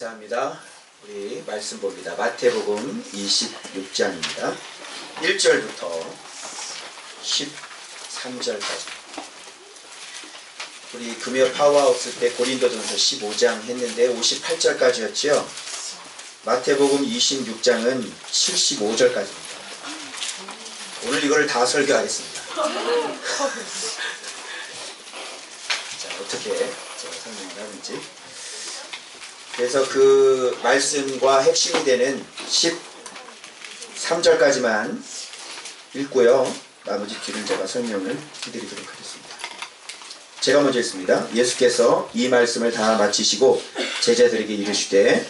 감사합니다. 우리 말씀 봅니다. 마태복음 26장입니다. 1절부터 13절까지. 우리 금요 파워하우스 때 고린도전서 15장 했는데 58절까지였죠. 마태복음 26장은 75절까지입니다. 오늘 이거를 다 설교하겠습니다. 자, 어떻게 제가 설명을 하는지. 그래서 그 말씀과 핵심이 되는 13절까지만 읽고요. 나머지 뒤를 제가 설명을 해드리도록 하겠습니다. 제가 먼저 읽습니다. 예수께서 이 말씀을 다 마치시고 제자들에게 이르시되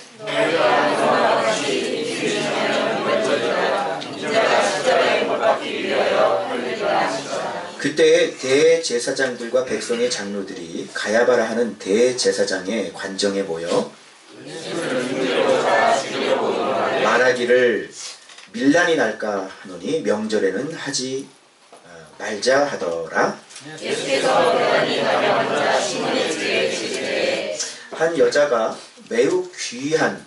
그때 대제사장들과 백성의 장로들이 가야바라 하는 대제사장의 관정에 모여 말하기를 밀란이 날까 하노니 명절에는 하지 말자 하더라. 한 여자가 매우 귀한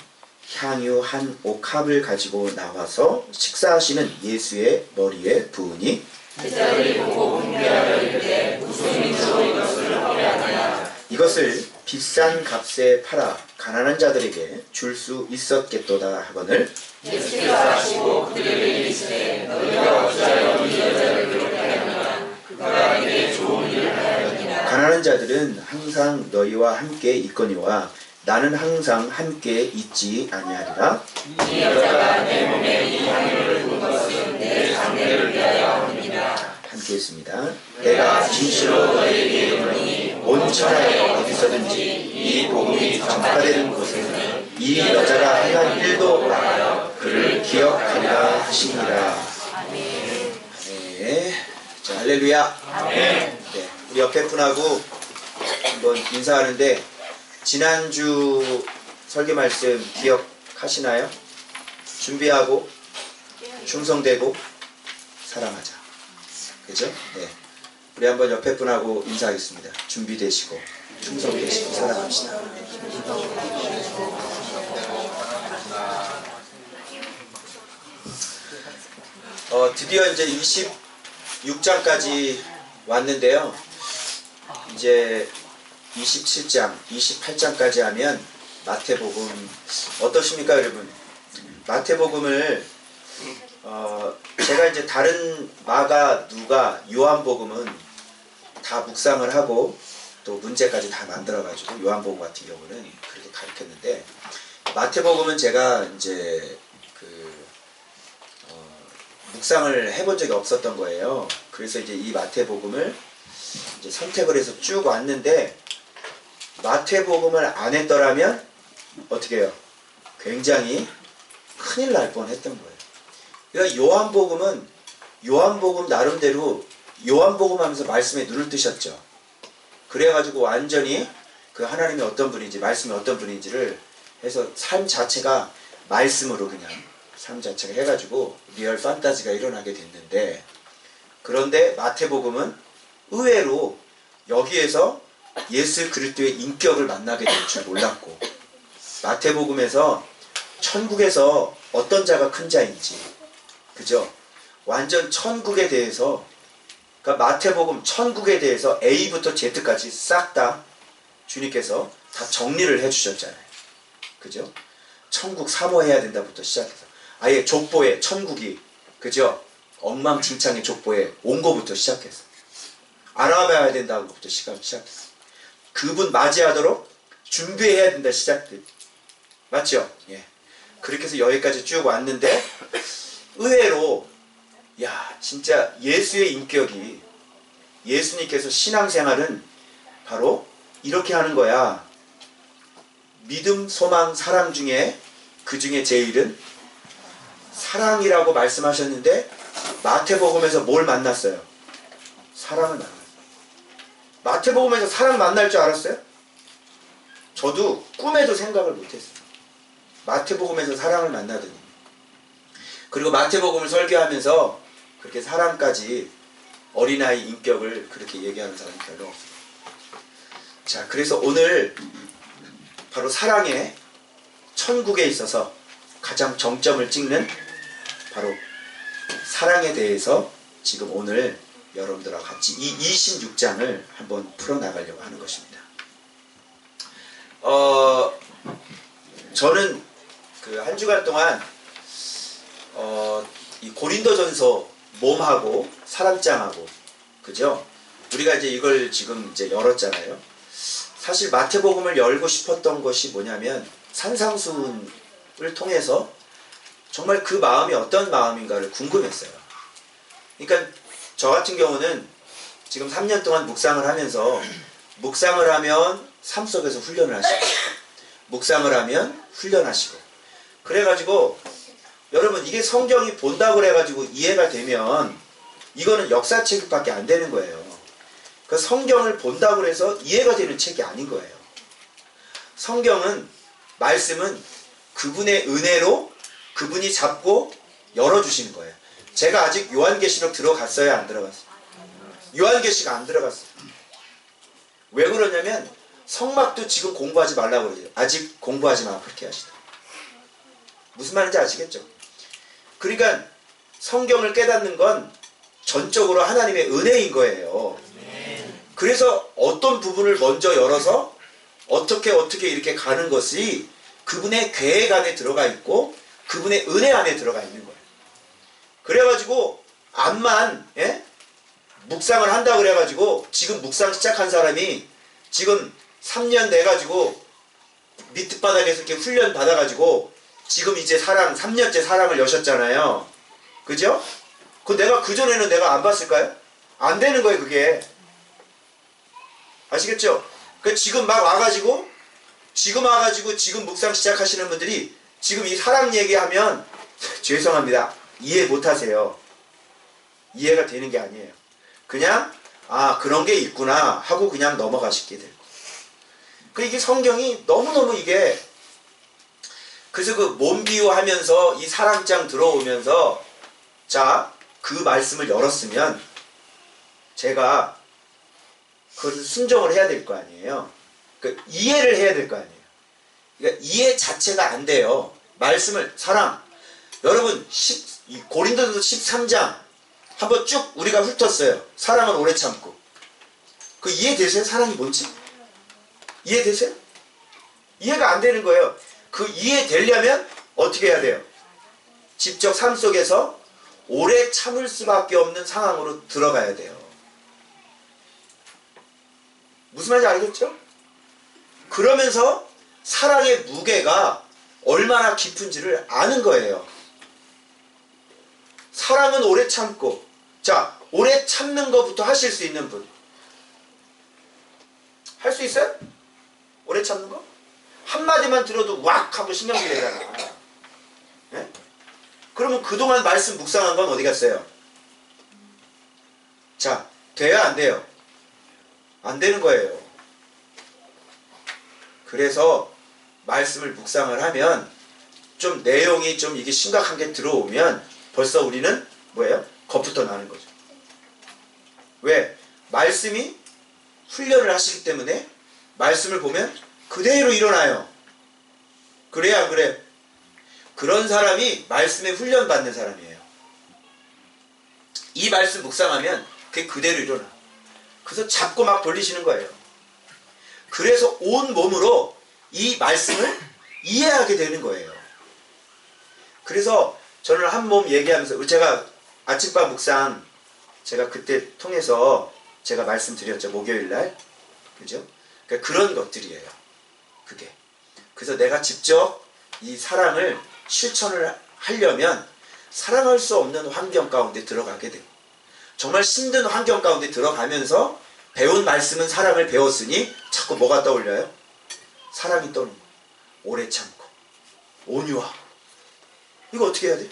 향유 한 옥합을 가지고 나와서 식사하시는 예수의 머리에 부으니 이것을 비싼 값에 팔아 가난한 자들에게 줄 수 있었겠도다 하거늘 예수께서 하시고 그들에게 이르시되 너희가 어찌하여 이 여자를 그렇게 하느냐 그가 내게 좋은 일을 하였느니라. 가난한 자들은 항상 너희와 함께 있거니와 나는 항상 함께 있지 아니하리라. 이 여자가 내 몸에 이 향유를 부은 것은 내 장례를 위하여 합니다. 함께 했습니다. 내가 진실로 너희에게 이르노니 온 천하에 어디서든지 이 복음이 전파되는 곳에는 이 여자가 행한 일도 말하여 그를 기억하리라 하시니라. 아멘. 자, 할렐루야. 아멘. 네, 우리 옆에 분하고 한번 인사하는데 지난주 설교 말씀 기억하시나요? 준비하고 충성되고 사랑하자. 그죠? 네. 우리 한번 옆에 분하고 인사하겠습니다. 준비되시고 충성되시고 사랑합시다. 드디어 이제 26장까지 왔는데요. 이제 27장, 28장까지 하면 마태복음 어떠십니까, 여러분? 마태복음을 제가 이제 다른 마가, 누가, 요한복음은 다 묵상을 하고 또 문제까지 다 만들어가지고 요한복음 같은 경우는 그렇게 가르쳤는데 마태복음은 제가 이제 묵상을 해본 적이 없었던 거예요. 그래서 이제 이 마태복음을 이제 선택을 해서 쭉 왔는데 마태복음을 안 했더라면 어떻게 해요? 굉장히 큰일 날 뻔했던 거예요. 그러니까 요한복음은 요한복음 나름대로 요한복음 하면서 말씀에 눈을 뜨셨죠. 그래가지고 완전히 그 하나님이 어떤 분인지 말씀이 어떤 분인지를 해서 삶 자체가 말씀으로 그냥 삶 자체가 해가지고 리얼 판타지가 일어나게 됐는데 그런데 마태복음은 의외로 여기에서 예수 그리스도의 인격을 만나게 될 줄 몰랐고 마태복음에서 천국에서 어떤 자가 큰 자인지 그죠? 완전 천국에 대해서 그러니까 마태복음 천국에 대해서 A부터 Z까지 싹 다 주님께서 다 정리를 해주셨잖아요. 그죠? 천국 사모해야 된다부터 시작해서 아예 족보에 천국이 그죠? 엉망진창의 족보에 온 거부터 시작해서 알아봐야 된다는 것부터 시작해서 그분 맞이하도록 준비해야 된다 시작돼. 맞죠? 예. 그렇게 해서 여기까지 쭉 왔는데 의외로 야 진짜 예수의 인격이 예수님께서 신앙생활은 바로 이렇게 하는 거야. 믿음, 소망, 사랑 중에 그 중에 제일은 사랑이라고 말씀하셨는데 마태복음에서 뭘 만났어요? 사랑을 만났어요. 마태복음에서 사랑 만날 줄 알았어요? 저도 꿈에도 생각을 못했어요. 마태복음에서 사랑을 만나더니 그리고 마태복음을 설교하면서 그렇게 사랑까지 어린아이 인격을 그렇게 얘기하는 사람이 별로 없어요. 자, 그래서 오늘 바로 사랑의 천국에 있어서 가장 정점을 찍는 바로 사랑에 대해서 지금 오늘 여러분들과 같이 이 26장을 한번 풀어나가려고 하는 것입니다. 저는 그 한 주간 동안 이 고린도전서 몸하고 사랑장하고, 그죠? 우리가 이제 이걸 지금 이제 열었잖아요. 사실 마태복음을 열고 싶었던 것이 뭐냐면 산상수훈을 통해서 정말 그 마음이 어떤 마음인가를 궁금했어요. 그러니까 저 같은 경우는 지금 3년 동안 묵상을 하면서, 묵상을 하면 삶 속에서 훈련을 하시고, 묵상을 하면 훈련하시고, 그래가지고 여러분 이게 성경이 본다고 그래가지고 이해가 되면 이거는 역사책밖에 안 되는 거예요. 그 성경을 본다고 해서 이해가 되는 책이 아닌 거예요. 성경은, 말씀은 그분의 은혜로 그분이 잡고 열어주시는 거예요. 제가 아직 요한계시록 들어갔어요, 안 들어갔어요? 요한계시록 안 들어갔어요. 왜 그러냐면 성막도 지금 공부하지 말라고 그러죠. 아직 공부하지 마, 그렇게 하시다. 무슨 말인지 아시겠죠? 그러니까 성경을 깨닫는 건 전적으로 하나님의 은혜인 거예요. 그래서 어떤 부분을 먼저 열어서 어떻게 이렇게 가는 것이 그분의 계획 안에 들어가 있고 그분의 은혜 안에 들어가 있는 거예요. 그래가지고 암만 묵상을 한다 그래가지고 지금 묵상 시작한 사람이 지금 3년 돼가지고 밑바닥에서 이렇게 훈련 받아가지고 지금 이제 3년째 사랑을 여셨잖아요. 그죠? 내가 그전에는 내가 안 봤을까요? 안 되는 거예요, 그게. 아시겠죠? 지금 막 와가지고 지금 묵상 시작하시는 분들이 지금 이 사랑 얘기하면 죄송합니다. 이해 못하세요. 이해가 되는 게 아니에요. 그냥 그런 게 있구나 하고 그냥 넘어가시게 되고. 이게 성경이 너무너무 이게, 그래서 그 몸 비유하면서 이 사랑장 들어오면서 자, 그 말씀을 열었으면 제가 그걸 순종을 해야 될 거 아니에요. 이해를 해야 될 거 아니에요. 그러니까 이해 자체가 안 돼요. 말씀을, 사랑. 여러분 고린도전서 13장 한번 쭉 우리가 훑었어요. 사랑은 오래 참고. 이해되세요? 사랑이 뭔지? 이해되세요? 이해가 안 되는 거예요. 이해되려면 어떻게 해야 돼요? 직접 삶 속에서 오래 참을 수밖에 없는 상황으로 들어가야 돼요. 무슨 말인지 알겠죠? 그러면서 사랑의 무게가 얼마나 깊은지를 아는 거예요. 사랑은 오래 참고. 자, 오래 참는 것부터 하실 수 있는 분. 할 수 있어요? 오래 참는 거? 한마디만 들어도 왁 하고 신경질 내잖아. 네? 그러면 그동안 말씀 묵상한 건 어디 갔어요? 자, 돼요, 안 돼요? 안 되는 거예요. 그래서 말씀을 묵상을 하면 좀 내용이 좀 이게 심각한 게 들어오면 벌써 우리는 뭐예요? 겁부터 나는 거죠. 왜? 말씀이 훈련을 하시기 때문에 말씀을 보면 그대로 일어나요. 그래요, 안 그래요? 그런 사람이 말씀에 훈련받는 사람이에요. 이 말씀 묵상하면 그게 그대로 일어나. 그래서 잡고 막 돌리시는 거예요. 그래서 온 몸으로 이 말씀을 이해하게 되는 거예요. 그래서 저는 한 몸 얘기하면서, 제가 아침밥 묵상 제가 그때 통해서 제가 말씀드렸죠. 목요일날. 그죠? 그러니까 그런 것들이에요. 그게. 그래서 내가 직접 이 사랑을 실천을 하려면 사랑할 수 없는 환경 가운데 들어가게 되고, 정말 힘든 환경 가운데 들어가면서 배운 말씀은 사랑을 배웠으니 자꾸 뭐가 떠올려요? 사랑이 떠오르는 거예요. 오래 참고 온유하고. 이거 어떻게 해야 돼?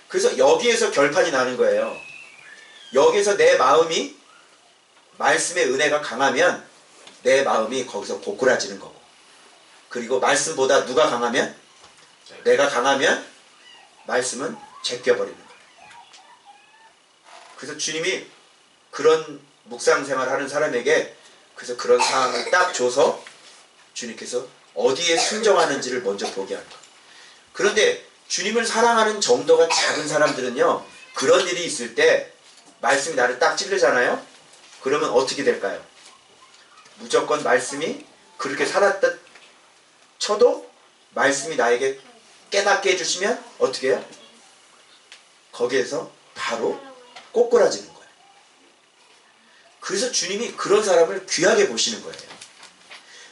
그래서 여기에서 결판이 나는 거예요. 여기에서 내 마음이 말씀의 은혜가 강하면 내 마음이 거기서 고꾸라지는 거고, 그리고 말씀보다 누가 강하면? 내가 강하면 말씀은 제껴버리는 거예요. 그래서 주님이 그런 묵상생활 하는 사람에게 그래서 그런 상황을 딱 줘서 주님께서 어디에 순종하는지를 먼저 보게 하는 거예요. 그런데 주님을 사랑하는 정도가 작은 사람들은요, 그런 일이 있을 때 말씀이 나를 딱 찌르잖아요. 그러면 어떻게 될까요? 무조건 말씀이 그렇게 살았다 쳐도 말씀이 나에게 깨닫게 해주시면 어떻게 해요? 거기에서 바로 꼬꾸라지는 거예요. 그래서 주님이 그런 사람을 귀하게 보시는 거예요.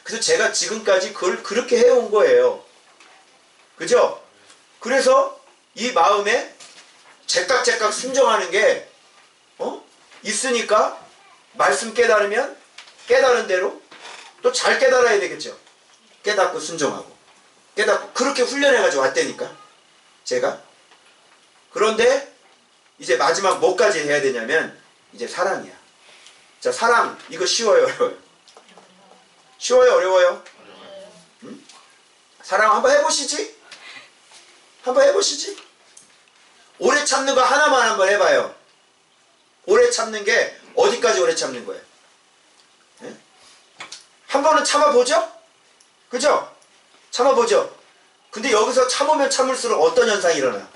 그래서 제가 지금까지 그걸 그렇게 해온 거예요. 그죠? 그래서 이 마음에 제깍제깍 순종하는 게 있으니까 말씀 깨달으면 깨달은 대로 또 잘 깨달아야 되겠죠. 깨닫고 순종하고 깨닫고 그렇게 훈련해가지고 왔다니까 제가. 그런데 이제 마지막 뭐까지 해야 되냐면 이제 사랑이야. 자, 사랑 이거 쉬워요, 어려워요? 쉬워요, 어려워요? 응? 사랑 한번 해보시지? 한번 해보시지? 오래 참는 거 하나만 한번 해봐요. 오래 참는 게 어디까지 오래 참는 거예요? 네? 한 번은 참아보죠? 그죠? 참아보죠? 근데 여기서 참으면 참을수록 어떤 현상이 일어나?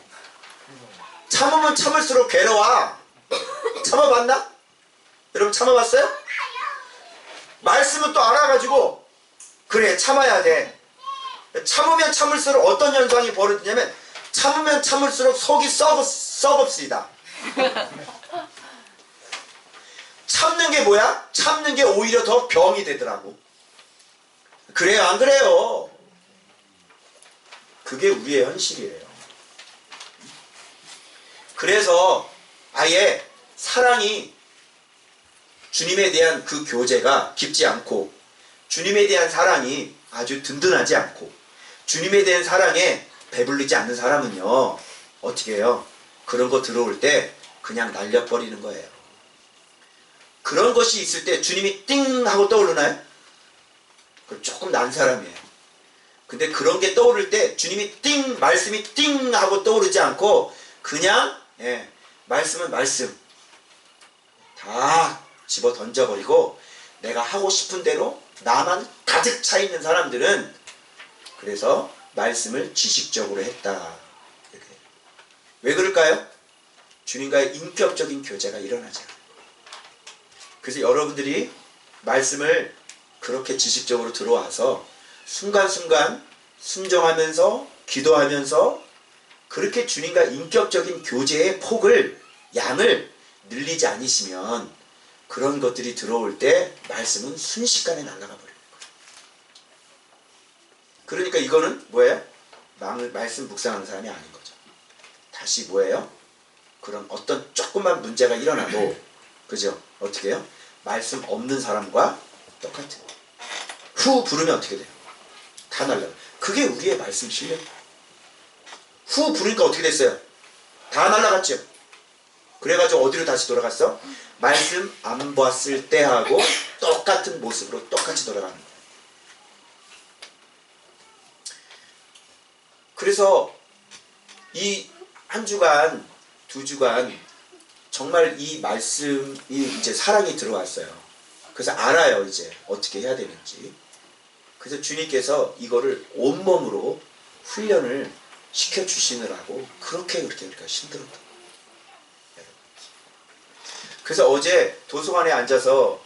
참으면 참을수록 괴로워. 참아봤나? 여러분 참아봤어요? 말씀은 또 알아가지고 그래 참아야 돼. 참으면 참을수록 어떤 현상이 벌어지냐면 참으면 참을수록 속이 썩읍시다. 참는 게 뭐야? 참는 게 오히려 더 병이 되더라고. 그래요, 안 그래요? 그게 우리의 현실이에요. 그래서 아예 사랑이 주님에 대한 그 교제가 깊지 않고 주님에 대한 사랑이 아주 든든하지 않고 주님에 대한 사랑에 배불리지 않는 사람은요 어떻게 해요? 그런 거 들어올 때 그냥 날려버리는 거예요. 그런 것이 있을 때 주님이 띵 하고 떠오르나요? 그럼 조금 난 사람이에요. 근데 그런 게 떠오를 때 주님이 띵 말씀이 띵 하고 떠오르지 않고 그냥 말씀은 말씀 다 집어 던져버리고 내가 하고 싶은 대로 나만 가득 차 있는 사람들은 그래서 말씀을 지식적으로 했다. 이렇게. 왜 그럴까요? 주님과의 인격적인 교제가 일어나잖아요. 그래서 여러분들이 말씀을 그렇게 지식적으로 들어와서 순간순간 순종하면서 기도하면서 그렇게 주님과 인격적인 교제의 폭을 양을 늘리지 않으시면 그런 것들이 들어올 때 말씀은 순식간에 날아가 버리는 거예요. 그러니까 이거는 뭐예요? 말씀 묵상하는 사람이 아닌 거죠. 다시 뭐예요? 그런 어떤 조그만 문제가 일어나도 그죠? 어떻게 해요? 말씀 없는 사람과 똑같은 거예요. 후 부르면 어떻게 돼요? 다 날라가. 그게 우리의 말씀 실력. 후 부르니까 어떻게 됐어요? 다 날라갔죠. 그래가지고 어디로 다시 돌아갔어? 말씀 안 봤을 때하고 똑같은 모습으로 똑같이 돌아가는 거예요. 그래서 이 한 주간, 두 주간 정말 이 말씀이 이제 사랑이 들어왔어요. 그래서 알아요, 이제 어떻게 해야 되는지. 그래서 주님께서 이거를 온몸으로 훈련을 시켜주시느라고 그렇게 우리가 힘들었던 거예요. 그래서 어제 도서관에 앉아서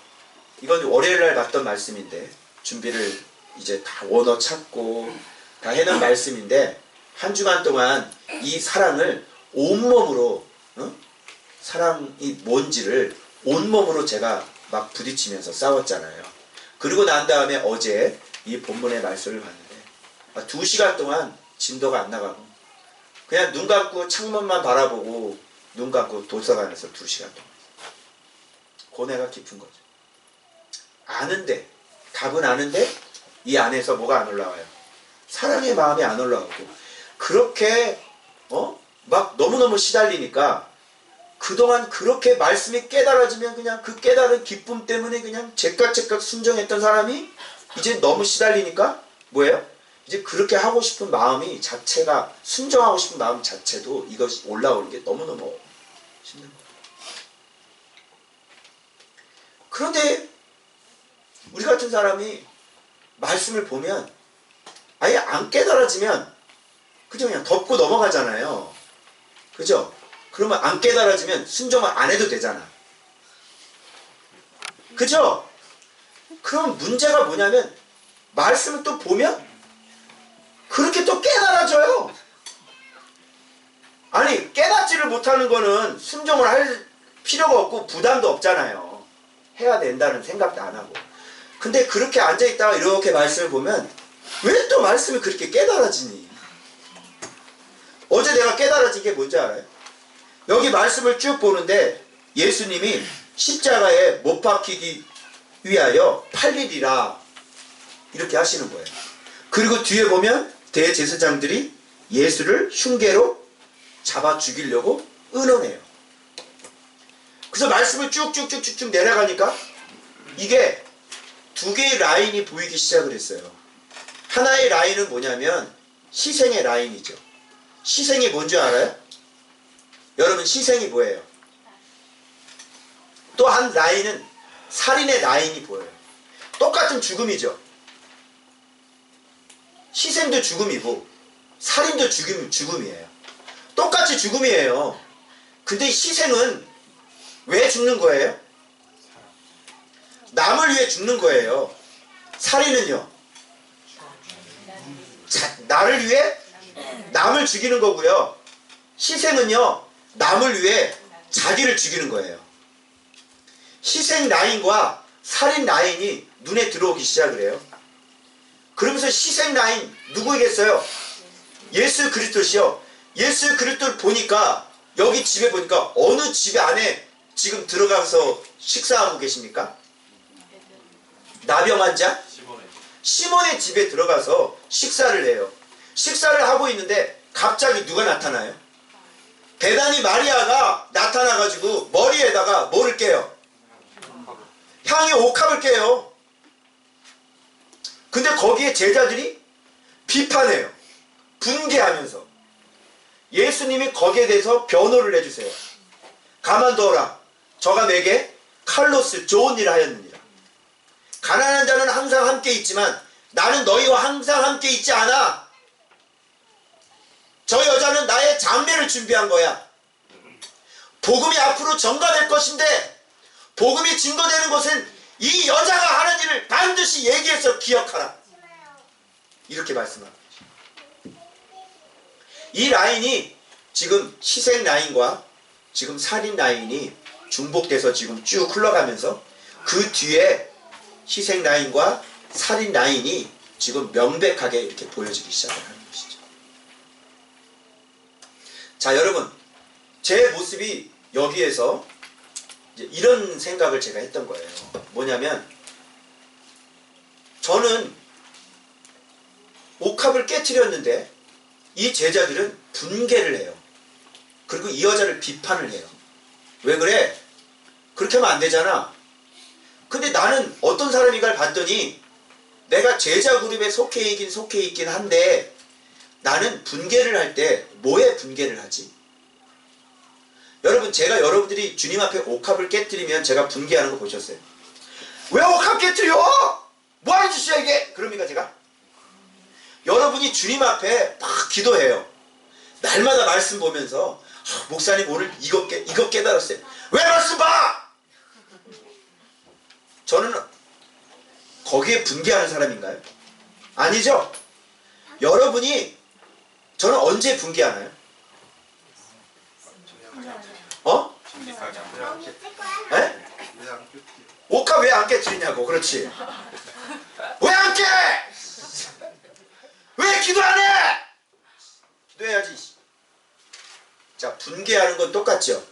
이건 월요일날 봤던 말씀인데 준비를 이제 다 원어 찾고 다 해놓은 말씀인데 한 주간 동안 이 사랑을 온몸으로 사랑이 뭔지를 온몸으로 제가 막 부딪히면서 싸웠잖아요. 그리고 난 다음에 어제 이 본문의 말씀을 봤는데 2시간 동안 진도가 안 나가고 그냥 눈 감고 창문만 바라보고 눈 감고 도서관에서 2시간 동안 고뇌가 깊은 거죠. 아는데 답은 아는데 이 안에서 뭐가 안 올라와요? 사랑의 마음이 안 올라오고 그렇게 막 너무너무 시달리니까 그동안 그렇게 말씀이 깨달아지면 그냥 그 깨달은 기쁨 때문에 그냥 제깍제깍 순종했던 사람이 이제 너무 시달리니까 뭐예요? 이제 그렇게 하고 싶은 마음이 자체가 순종하고 싶은 마음 자체도 이것이 올라오는 게 너무너무 힘든 거예요. 그런데 우리 같은 사람이 말씀을 보면 아예 안 깨달아지면 그죠? 그냥 덮고 넘어가잖아요. 그죠? 그러면 안 깨달아지면 순종을 안 해도 되잖아. 그죠? 그럼 문제가 뭐냐면 말씀을 또 보면 그렇게 또 깨달아져요. 아니 깨닫지를 못하는 거는 순종을 할 필요가 없고 부담도 없잖아요. 해야 된다는 생각도 안 하고. 근데 그렇게 앉아있다가 이렇게 말씀을 보면 왜 또 말씀이 그렇게 깨달아지니? 어제 내가 깨달아진 게 뭔지 알아요? 여기 말씀을 쭉 보는데 예수님이 십자가에 못 박히기 위하여 팔리리라 이렇게 하시는 거예요. 그리고 뒤에 보면 대제사장들이 예수를 흉계로 잡아 죽이려고 의논해요. 그래서 말씀을 쭉쭉쭉쭉 내려가니까 이게 두 개의 라인이 보이기 시작을 했어요. 하나의 라인은 뭐냐면 희생의 라인이죠. 희생이 뭔지 알아요? 여러분 희생이 뭐예요? 또 한 라인은 살인의 라인이 보여요. 똑같은 죽음이죠. 희생도 죽음이고 살인도 죽음이에요. 똑같이 죽음이에요. 근데 희생은 왜 죽는 거예요? 남을 위해 죽는 거예요. 살인은요? 나를 위해 남을 죽이는 거고요. 희생은요, 남을 위해 자기를 죽이는 거예요. 희생 라인과 살인 라인이 눈에 들어오기 시작을 해요. 그러면서 희생 라인 누구이겠어요? 예수 그리스도시요. 예수 그리스도를 보니까 여기 집에 보니까 어느 집 안에 지금 들어가서 식사하고 계십니까? 나병 환자? 시몬의 집에 들어가서 식사를 해요. 식사를 하고 있는데 갑자기 누가 나타나요? 베다니 마리아가 나타나가지고 머리에다가 뭐를 깨요? 향의 옥합을 깨요. 근데 거기에 제자들이 비판해요. 분개하면서. 예수님이 거기에 대해서 변호를 해주세요. 가만두어라. 저가 내게 칼로스 좋은 일을 하였느니라. 가난한 자는 항상 함께 있지만 나는 너희와 항상 함께 있지 않아. 저 여자는 나의 장례를 준비한 거야. 복음이 앞으로 전가될 것인데 복음이 증거되는 것은 이 여자가 하는 일을 반드시 얘기해서 기억하라. 이렇게 말씀합니다. 이 라인이 지금 희생 라인과 지금 살인 라인이 중복돼서 지금 쭉 흘러가면서 그 뒤에 희생 라인과 살인 라인이 지금 명백하게 이렇게 보여지기 시작하는 것이죠. 자, 여러분, 제 모습이 여기에서 이제 이런 생각을 제가 했던 거예요. 뭐냐면 저는 옥합을 깨트렸는데 이 제자들은 분개를 해요. 그리고 이 여자를 비판을 해요. 왜 그래? 그렇게 하면 안 되잖아. 근데 나는 어떤 사람인가를 봤더니 내가 제자 그룹에 속해 있긴 한데 나는 분개를 할 때 뭐에 분개를 하지? 여러분, 제가 여러분들이 주님 앞에 옥합을 깨트리면 제가 분개하는 거 보셨어요? 왜 옥합 깨트려? 뭐 하는 짓이야 이게? 그럽니까 제가? 여러분이 주님 앞에 막 기도해요. 날마다 말씀 보면서 목사님 오늘 이거 깨달았어요. 왜 말씀 봐? 저는 거기에 분개하는 사람인가요? 아니죠? 여러분이 저는 언제 분개하나요? 어? 에? 옥합 왜 안 깨트리냐고. 그렇지. 왜 안 깨? 왜 기도 안 해? 기도해야지. 자, 분개하는 건 똑같죠?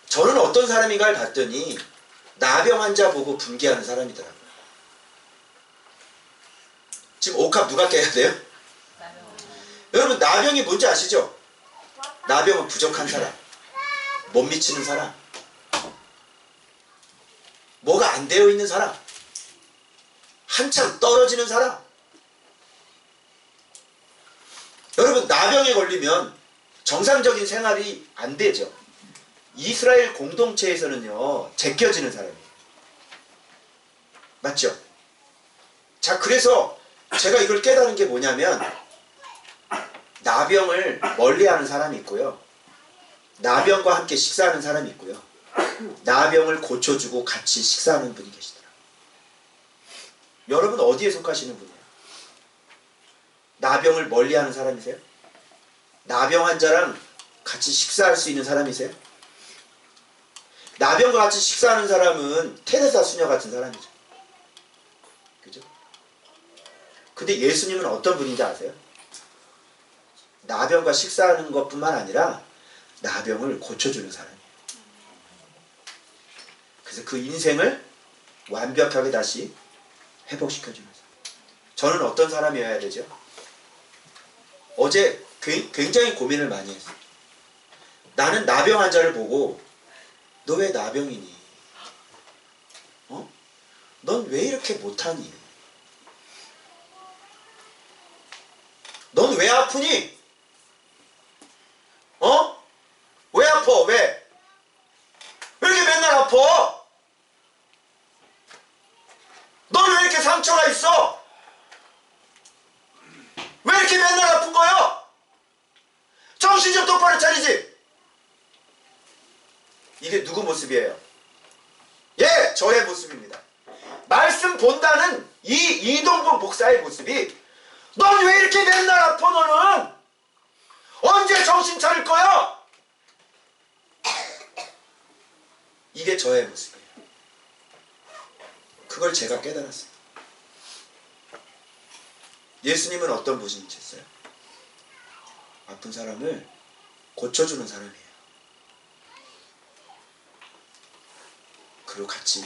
저는 어떤 사람인가를 봤더니 나병 환자 보고 분개하는 사람이더라고요. 지금 옥합 누가 깨야 돼요? 여러분, 나병이 뭔지 아시죠? 나병은 부족한 사람, 못 미치는 사람, 뭐가 안 되어 있는 사람, 한참 떨어지는 사람. 여러분, 나병에 걸리면 정상적인 생활이 안 되죠. 이스라엘 공동체에서는요, 제껴지는 사람이에요. 맞죠? 자, 그래서 제가 이걸 깨달은 게 뭐냐면 나병을 멀리하는 사람이 있고요. 나병과 함께 식사하는 사람이 있고요. 나병을 고쳐주고 같이 식사하는 분이 계시더라고요. 여러분 어디에 속하시는 분이에요? 나병을 멀리하는 사람이세요? 나병 환자랑 같이 식사할 수 있는 사람이세요? 나병과 같이 식사하는 사람은 테레사 수녀 같은 사람이죠. 그죠? 근데 예수님은 어떤 분인지 아세요? 나병과 식사하는 것뿐만 아니라 나병을 고쳐주는 사람이에요. 그래서 그 인생을 완벽하게 다시 회복시켜주는 사람. 저는 어떤 사람이어야 되죠? 어제 굉장히 고민을 많이 했어요. 나는 나병 환자를 보고 너 왜 나병이니? 넌 왜 이렇게 못하니? 넌 왜 아프니? 왜 아파? 왜? 왜 이렇게 맨날 아파? 넌 왜 이렇게 상처가 있어? 왜 이렇게 맨날 아픈 거야? 정신 좀 똑바로 차리지. 이게 누구 모습이에요? 예, 저의 모습입니다. 말씀 본다는 이 이동국 목사의 모습이 넌 왜 이렇게 맨날 아파 너는? 언제 정신 차릴 거야? 이게 저의 모습이에요. 그걸 제가 깨달았어요. 예수님은 어떤 분이셨어요? 아픈 사람을 고쳐주는 사람이에요. 그리고 같이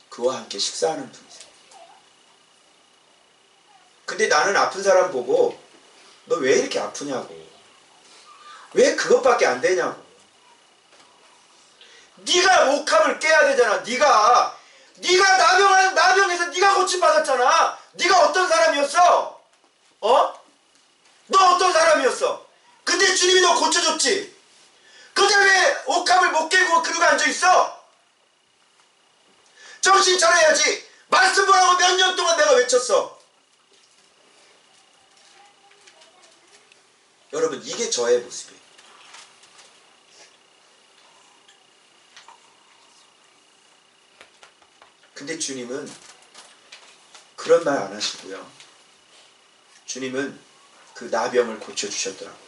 그와 함께 식사하는 분이세요. 근데 나는 아픈 사람 보고 너 왜 이렇게 아프냐고, 왜 그것밖에 안 되냐고. 네가 옥합을 깨야 되잖아. 네가 나병에서 네가 고침받았잖아. 네가 어떤 사람이었어? 너 어떤 사람이었어? 근데 주님이 너 고쳐줬지. 근데 왜 옥합을 못 깨고 그러고 앉아있어? 정신 차려야지. 말씀 보라고 몇 년 동안 내가 외쳤어. 여러분, 이게 저의 모습이에요. 근데 주님은 그런 말 안 하시고요. 주님은 그 나병을 고쳐주셨더라고요.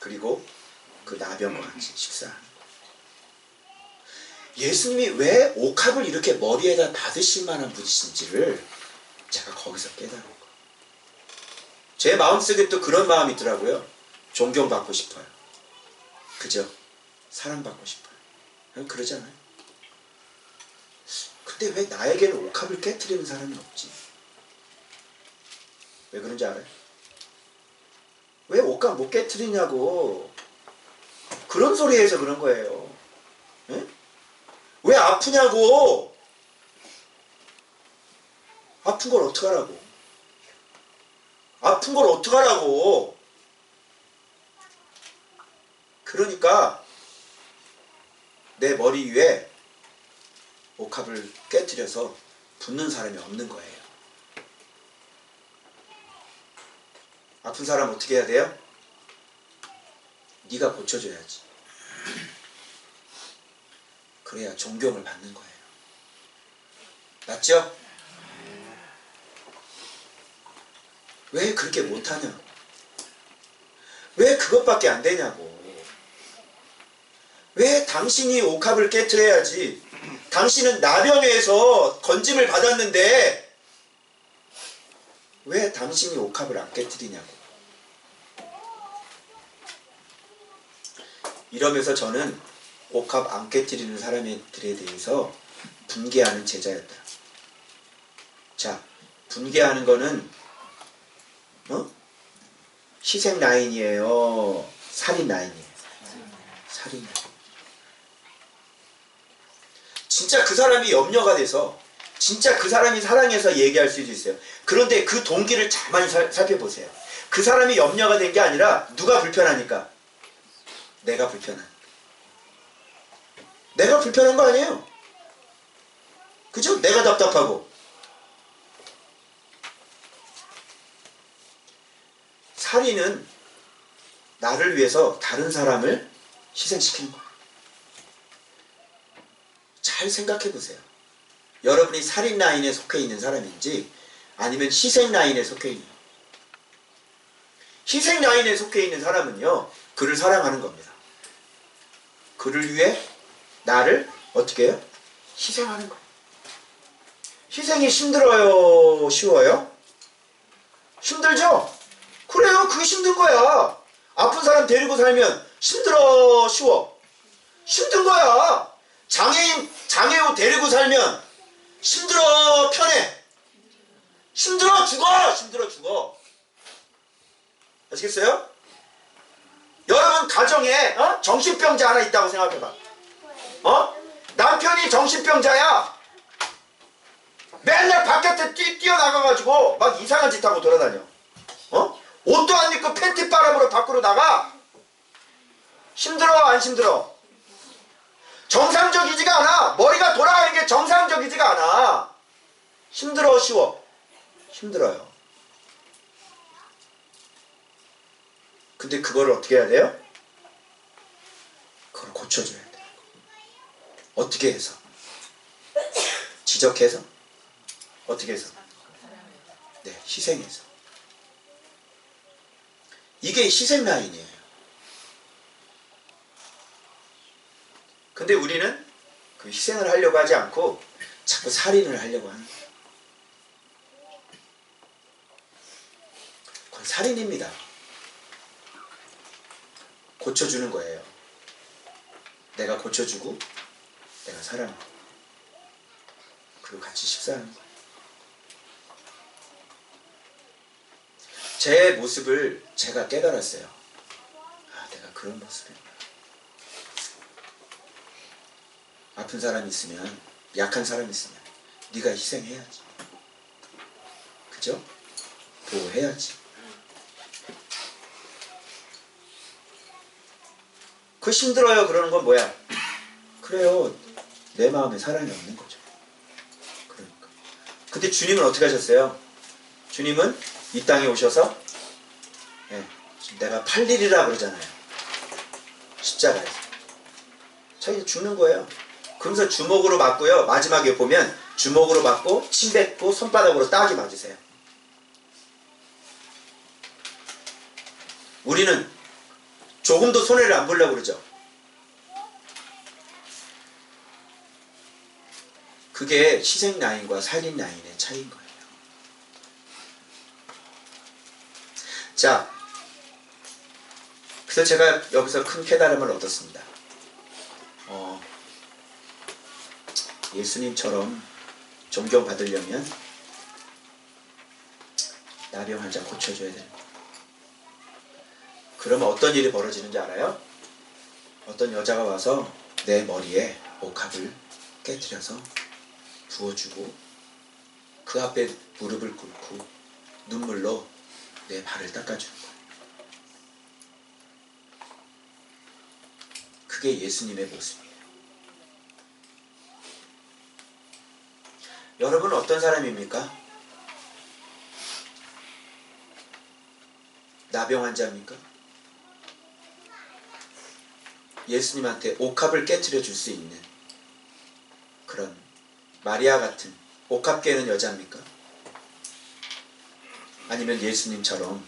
그리고 그 나병과 같이 식사하는 거예요. 예수님이 왜 옥합을 이렇게 머리에다 받으실 만한 분이신지를 제가 거기서 깨달은 거예요. 제 마음속에 또 그런 마음이 있더라고요. 존경받고 싶어요. 그죠? 사랑받고 싶어요. 그러잖아요. 근데 왜 나에게는 옥합을 깨트리는 사람이 없지? 왜 그런지 알아요? 왜 옥합 못 깨트리냐고. 그런 소리에서 그런 거예요. 에? 왜 아프냐고. 아픈 걸 어떡하라고. 아픈 걸 어떡하라고. 그러니까 내 머리 위에 옥합을 깨트려서 붙는 사람이 없는 거예요. 아픈 사람 어떻게 해야 돼요? 네가 고쳐줘야지. 그래야 존경을 받는 거예요. 맞죠? 왜 그렇게 못하냐고. 왜 그것밖에 안 되냐고. 왜 당신이 옥합을 깨트려야지. 당신은 나병에서 건짐을 받았는데 왜 당신이 옥합을 안 깨트리냐고. 이러면서 저는 옥합 안 깨트리는 사람들에 대해서 분개하는 제자였다. 자, 분개하는 거는 희생 라인이에요? 살인 라인이에요? 살인 라인. 진짜 그 사람이 염려가 돼서 진짜 그 사람이 사랑해서 얘기할 수도 있어요. 그런데 그 동기를 가만히 살펴보세요. 그 사람이 염려가 된 게 아니라 누가 불편하니까? 내가 불편한. 내가 불편한 거 아니에요. 그죠? 내가 답답하고. 살인은 나를 위해서 다른 사람을 희생시키는 거예요. 잘 생각해 보세요. 여러분이 살인 라인에 속해 있는 사람인지 아니면 희생 라인에 속해 있는, 희생 라인에 속해 있는 사람은요, 그를 사랑하는 겁니다. 그를 위해 나를 어떻게 해요? 희생하는 거예요. 희생이 힘들어요? 쉬워요? 힘들죠? 그래요. 그게 힘든 거야. 아픈 사람 데리고 살면 힘들어? 쉬워? 힘든 거야. 장애우 데리고 살면 힘들어? 편해? 힘들어 죽어! 힘들어 죽어. 아시겠어요? 여러분 가정에 정신병자 하나 있다고 생각해봐. 남편이 정신병자야. 맨날 바깥에 뛰어나가가지고 막 이상한 짓 하고 돌아다녀. 옷도 안 입고 팬티 바람으로 밖으로 나가. 힘들어 안 힘들어? 정상적이지가 않아. 머리가 돌아가는 게 정상적이지가 않아. 힘들어 쉬워? 힘들어요. 근데 그걸 어떻게 해야 돼요? 그걸 고쳐줘야 돼요. 어떻게 해서? 지적해서? 어떻게 해서? 네, 희생해서. 이게 희생 라인이에요. 근데 우리는 그 희생을 하려고 하지 않고 자꾸 살인을 하려고 하는 거예요. 그건 살인입니다. 고쳐주는 거예요. 내가 고쳐주고 내가 사랑하고 그리고 같이 식사하는 거예요. 제 모습을 제가 깨달았어요. 아, 내가 그런 모습이구나. 아픈 사람이 있으면, 약한 사람이 있으면 네가 희생해야지. 그죠? 보호해야지. 그 힘들어요 그러는 건 뭐야? 그래요. 내 마음에 사랑이 없는 거죠. 그러니까. 근데 주님은 어떻게 하셨어요? 주님은 이 땅에 오셔서 내가 팔리리라 그러잖아요. 십자가에서. 자기 죽는 거예요. 그러면서 주먹으로 맞고요. 마지막에 보면 주먹으로 맞고 침 뱉고 손바닥으로 따기 맞으세요. 우리는 조금도 손해를 안 보려고 그러죠. 그게 희생 라인과 살인 라인의 차이인 거예요. 자, 그래서 제가 여기서 큰 깨달음을 얻었습니다. 예수님처럼 존경받으려면 나병 환자 고쳐줘야 됩니다. 그러면 어떤 일이 벌어지는지 알아요? 어떤 여자가 와서 내 머리에 옥합을 깨뜨려서 부어주고 그 앞에 무릎을 꿇고 눈물로 내 발을 닦아주는 거예요. 그게 예수님의 모습이에요. 여러분은 어떤 사람입니까? 나병 환자입니까? 예수님한테 옥합을 깨트려 줄 수 있는 그런 마리아 같은 옥합 깨는 여자입니까? 아니면 예수님처럼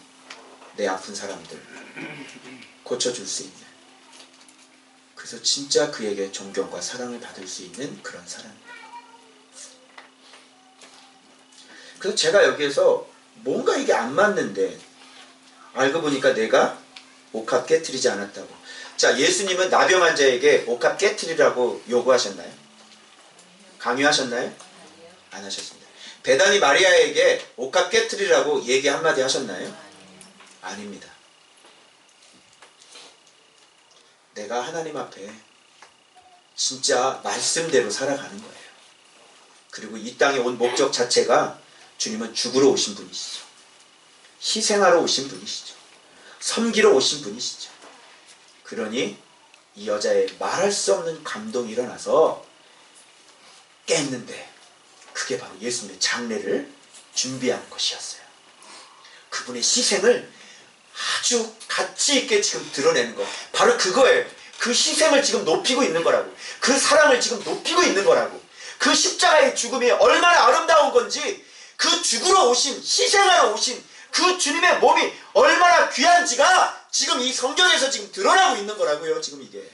내 아픈 사람들 고쳐줄 수 있는, 그래서 진짜 그에게 존경과 사랑을 받을 수 있는 그런 사람입니다. 그래서 제가 여기에서 뭔가 이게 안 맞는데 알고 보니까 내가 옥합 깨트리지 않았다고. 자, 예수님은 나병 환자에게 옥합 깨트리라고 요구하셨나요? 강요하셨나요? 안 하셨습니다. 베다니 마리아에게 옥합 깨트리라고 얘기 한마디 하셨나요? 아닙니다. 내가 하나님 앞에 진짜 말씀대로 살아가는 거예요. 그리고 이 땅에 온 목적 자체가 주님은 죽으러 오신 분이시죠. 희생하러 오신 분이시죠. 섬기러 오신 분이시죠. 그러니 이 여자의 말할 수 없는 감동이 일어나서 깼는데 그게 바로 예수님의 장례를 준비하는 것이었어요. 그분의 희생을 아주 가치 있게 지금 드러내는 거. 바로 그거예요. 그 희생을 지금 높이고 있는 거라고. 그 사랑을 지금 높이고 있는 거라고. 그 십자가의 죽음이 얼마나 아름다운 건지, 그 죽으러 오신, 희생하러 오신 그 주님의 몸이 얼마나 귀한지가 지금 이 성경에서 지금 드러나고 있는 거라고요. 지금 이게.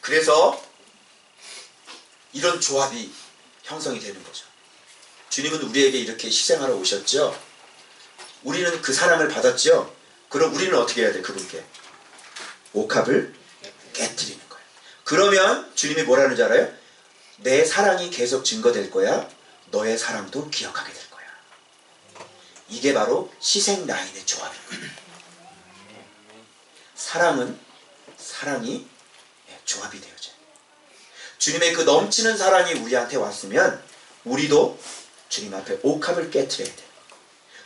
그래서 이런 조합이 형성이 되는 거죠. 주님은 우리에게 이렇게 희생하러 오셨죠. 우리는 그 사랑을 받았죠. 그럼 우리는 어떻게 해야 돼? 그분께 옥합을 깨뜨리는 거예요. 그러면 주님이 뭐라는 줄 알아요? 내 사랑이 계속 증거될 거야. 너의 사랑도 기억하게 될 거야. 이게 바로 희생 라인의 조합인 거예요. 사랑이 조합이 되어져요. 주님의 그 넘치는 사랑이 우리한테 왔으면 우리도 주님 앞에 옥합을 깨트려야 돼요.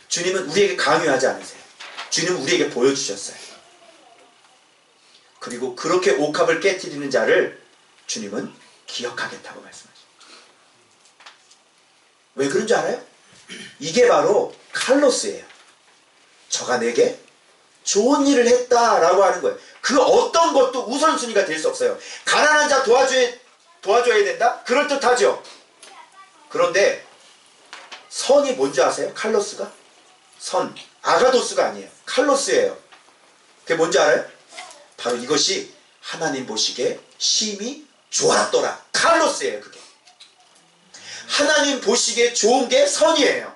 주님은 우리에게 강요하지 않으세요. 주님은 우리에게 보여주셨어요. 그리고 그렇게 옥합을 깨트리는 자를 주님은 기억하겠다고 말씀하십니다. 왜 그런 줄 알아요? 이게 바로 칼로스예요. 저가 내게 좋은 일을 했다라고 하는 거예요. 그 어떤 것도 우선순위가 될 수 없어요. 가난한 자 도와줘야 된다? 그럴듯하죠. 그런데 선이 뭔지 아세요? 칼로스가? 선, 아가도스가 아니에요. 칼로스예요. 그게 뭔지 알아요? 바로 이것이 하나님 보시기에 심히 좋았더라. 칼로스예요. 그게 하나님 보시기에 좋은 게 선이에요.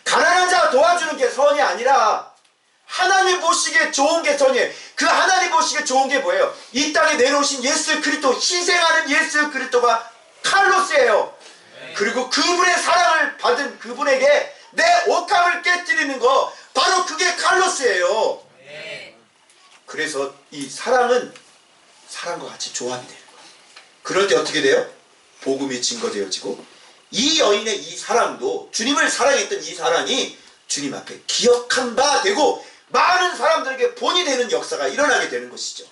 가난한 자 도와주는 게 선이 아니라 하나님 보시기에 좋은 게 선이에요. 그 하나님 보시기에 좋은 게 뭐예요? 이 땅에 내놓으신 예수 그리스도, 희생하는 예수 그리스도가 칼로스예요. 그리고 그분의 사랑을 받은 그분에게 내 옥합을 깨뜨리는 거, 바로 그게 칼로스예요. 그래서 이 사랑은 사랑과 같이 조합이 돼요. 그럴 때 어떻게 돼요? 복음이 증거되어지고 이 여인의 이 사랑도, 주님을 사랑했던 이 사랑이 주님 앞에 기억한 바 되고 많은 사람들에게 본이 되는 역사가 일어나게 되는 것이죠.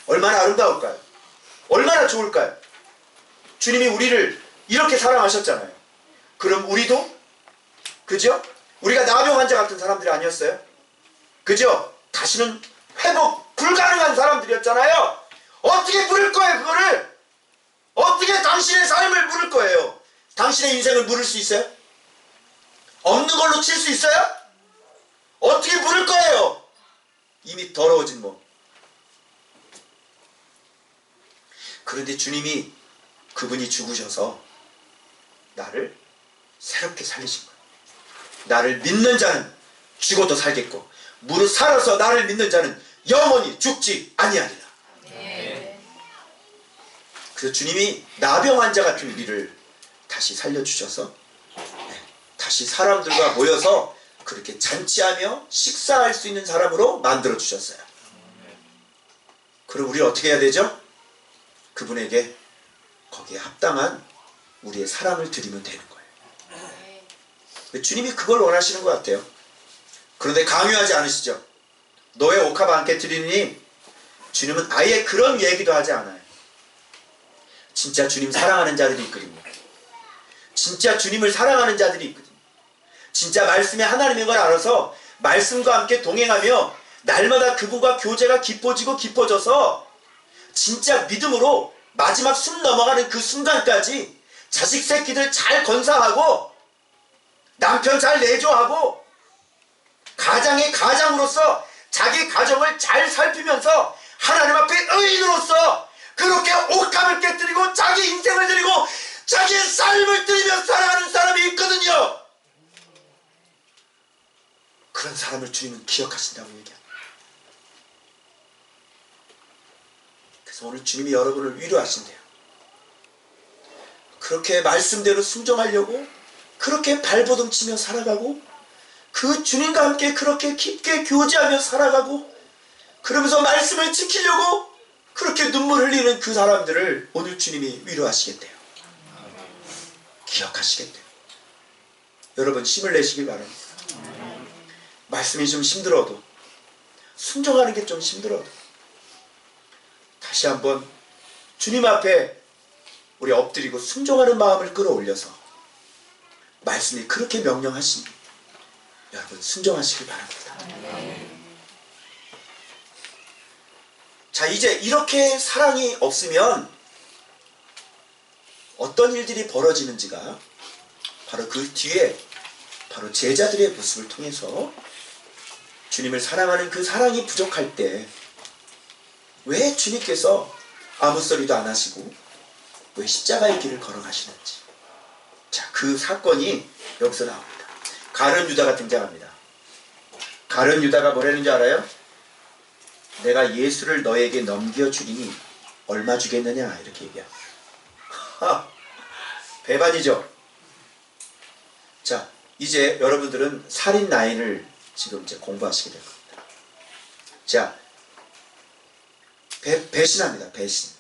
얼마나 아름다울까요? 얼마나 좋을까요? 주님이 우리를 이렇게 사랑하셨잖아요. 그럼 우리도, 그죠? 우리가 나병 환자 같은 사람들이 아니었어요? 그죠? 다시는 회복 불가능한 사람들이었잖아요. 어떻게 물을 거예요, 그거를? 어떻게 당신의 삶을 물을 거예요? 당신의 인생을 물을 수 있어요? 없는 걸로 칠 수 있어요? 어떻게 물을 거예요? 이미 더러워진 몸. 그런데 주님이, 그분이 죽으셔서 나를 새롭게 살리신 거예요. 나를 믿는 자는 죽어도 살겠고 무릇 살아서 나를 믿는 자는 영원히 죽지 아니하리라. 그래서 주님이 나병 환자 같은 우리를 다시 살려주셔서 다시 사람들과 모여서 그렇게 잔치하며 식사할 수 있는 사람으로 만들어 주셨어요. 그럼 우리 어떻게 해야 되죠? 그분에게 거기에 합당한 우리의 사랑을 드리면 되는 거예요. 주님이 그걸 원하시는 것 같아요. 그런데 강요하지 않으시죠. 너의 옥합 안 깨뜨리니? 주님은 아예 그런 얘기도 하지 않아요. 진짜 주님 사랑하는 자들이 있거든요. 진짜 주님을 사랑하는 자들이 있거든요. 진짜 말씀이 하나님인 걸 알아서 말씀과 함께 동행하며 날마다 그분과 교제가 깊어지고 깊어져서 진짜 믿음으로 마지막 숨 넘어가는 그 순간까지 자식 새끼들 잘 건사하고 남편 잘 내조하고 가장의 가장으로서 자기 가정을 잘 살피면서 하나님 앞에 의인으로서 그렇게 옥합을 깨뜨리고 자기 인생을 드리고 자기의 삶을 드리며 살아가는 사람이 있거든요. 그런 사람을 주님은 기억하신다고 얘기합니다. 그래서 오늘 주님이 여러분을 위로하신대요. 그렇게 말씀대로 순종하려고 그렇게 발버둥 치며 살아가고 그 주님과 함께 그렇게 깊게 교제하며 살아가고 그러면서 말씀을 지키려고 그렇게 눈물 흘리는 그 사람들을 오늘 주님이 위로하시겠대요. 기억하시겠대요. 여러분 힘을 내시길 바랍니다. 말씀이 좀 힘들어도, 순종하는 게 좀 힘들어도 다시 한번 주님 앞에 우리 엎드리고 순종하는 마음을 끌어올려서 말씀이 그렇게 명령하시니 여러분 순종하시길 바랍니다. 자, 이제 이렇게 사랑이 없으면 어떤 일들이 벌어지는지가 바로 그 뒤에 바로 제자들의 모습을 통해서 주님을 사랑하는 그 사랑이 부족할 때 왜 주님께서 아무 소리도 안 하시고 왜 십자가의 길을 걸어가시는지, 자, 그 사건이 여기서 나옵니다. 가룟 유다가 등장합니다. 가룟 유다가 뭐라는 줄 알아요? 내가 예수를 너에게 넘겨주리니 얼마 주겠느냐 이렇게 얘기합니다. 배반이죠. 자, 이제 여러분들은 살인 라인을 지금 이제 공부하시게 될 겁니다. 자, 배신합니다. 배신.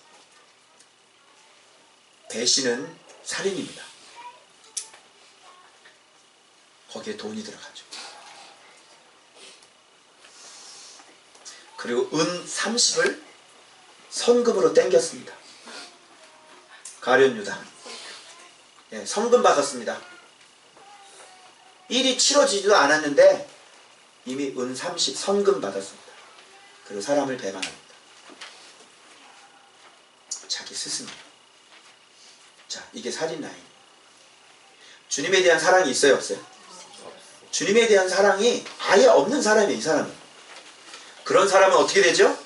배신은 살인입니다. 거기에 돈이 들어가죠. 그리고 은 30을 선금으로 땡겼습니다. 가룟 유다. 예, 선금 받았습니다. 일이 치러지지도 않았는데 이미 은 30 선금 받았습니다. 그리고 사람을 배반합니다. 자기 스승. 자, 이게 살인 라인. 주님에 대한 사랑이 있어요, 없어요? 주님에 대한 사랑이 아예 없는 사람이에요, 이 사람은. 그런 사람은 어떻게 되죠?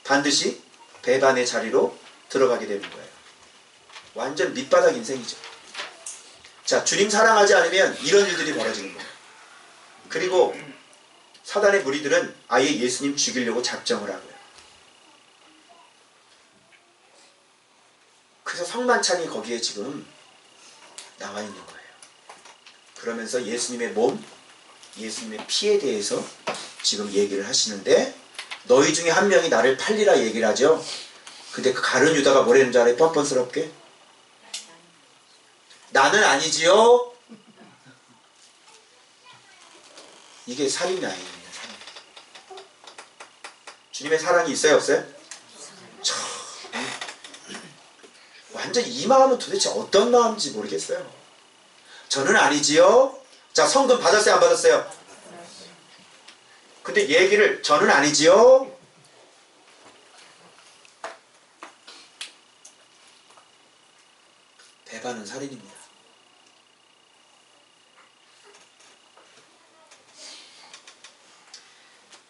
반드시 배반의 자리로 들어가게 되는 거예요. 완전 밑바닥 인생이죠. 자, 주님 사랑하지 않으면 이런 일들이 벌어지는 거예요. 그리고 사단의 무리들은 아예 예수님 죽이려고 작정을 하고요. 그래서 성만찬이 거기에 지금 나와 있는 거예요. 그러면서 예수님의 몸, 예수님의 피에 대해서 지금 얘기를 하시는데, 너희 중에 한 명이 나를 팔리라 얘기를 하죠. 근데 그 가룟 유다가 뭐라는 줄 알아요? 뻔뻔스럽게. 나는 아니지요. 이게 살인 라인입니다. 사랑. 주님의 사랑이 있어요, 없어요? 완전 이 마음은 도대체 어떤 마음인지 모르겠어요. 저는 아니지요. 자, 성금 받았어요, 안 받았어요? 근데 얘기를 저는 아니지요. 배반은 살인입니다.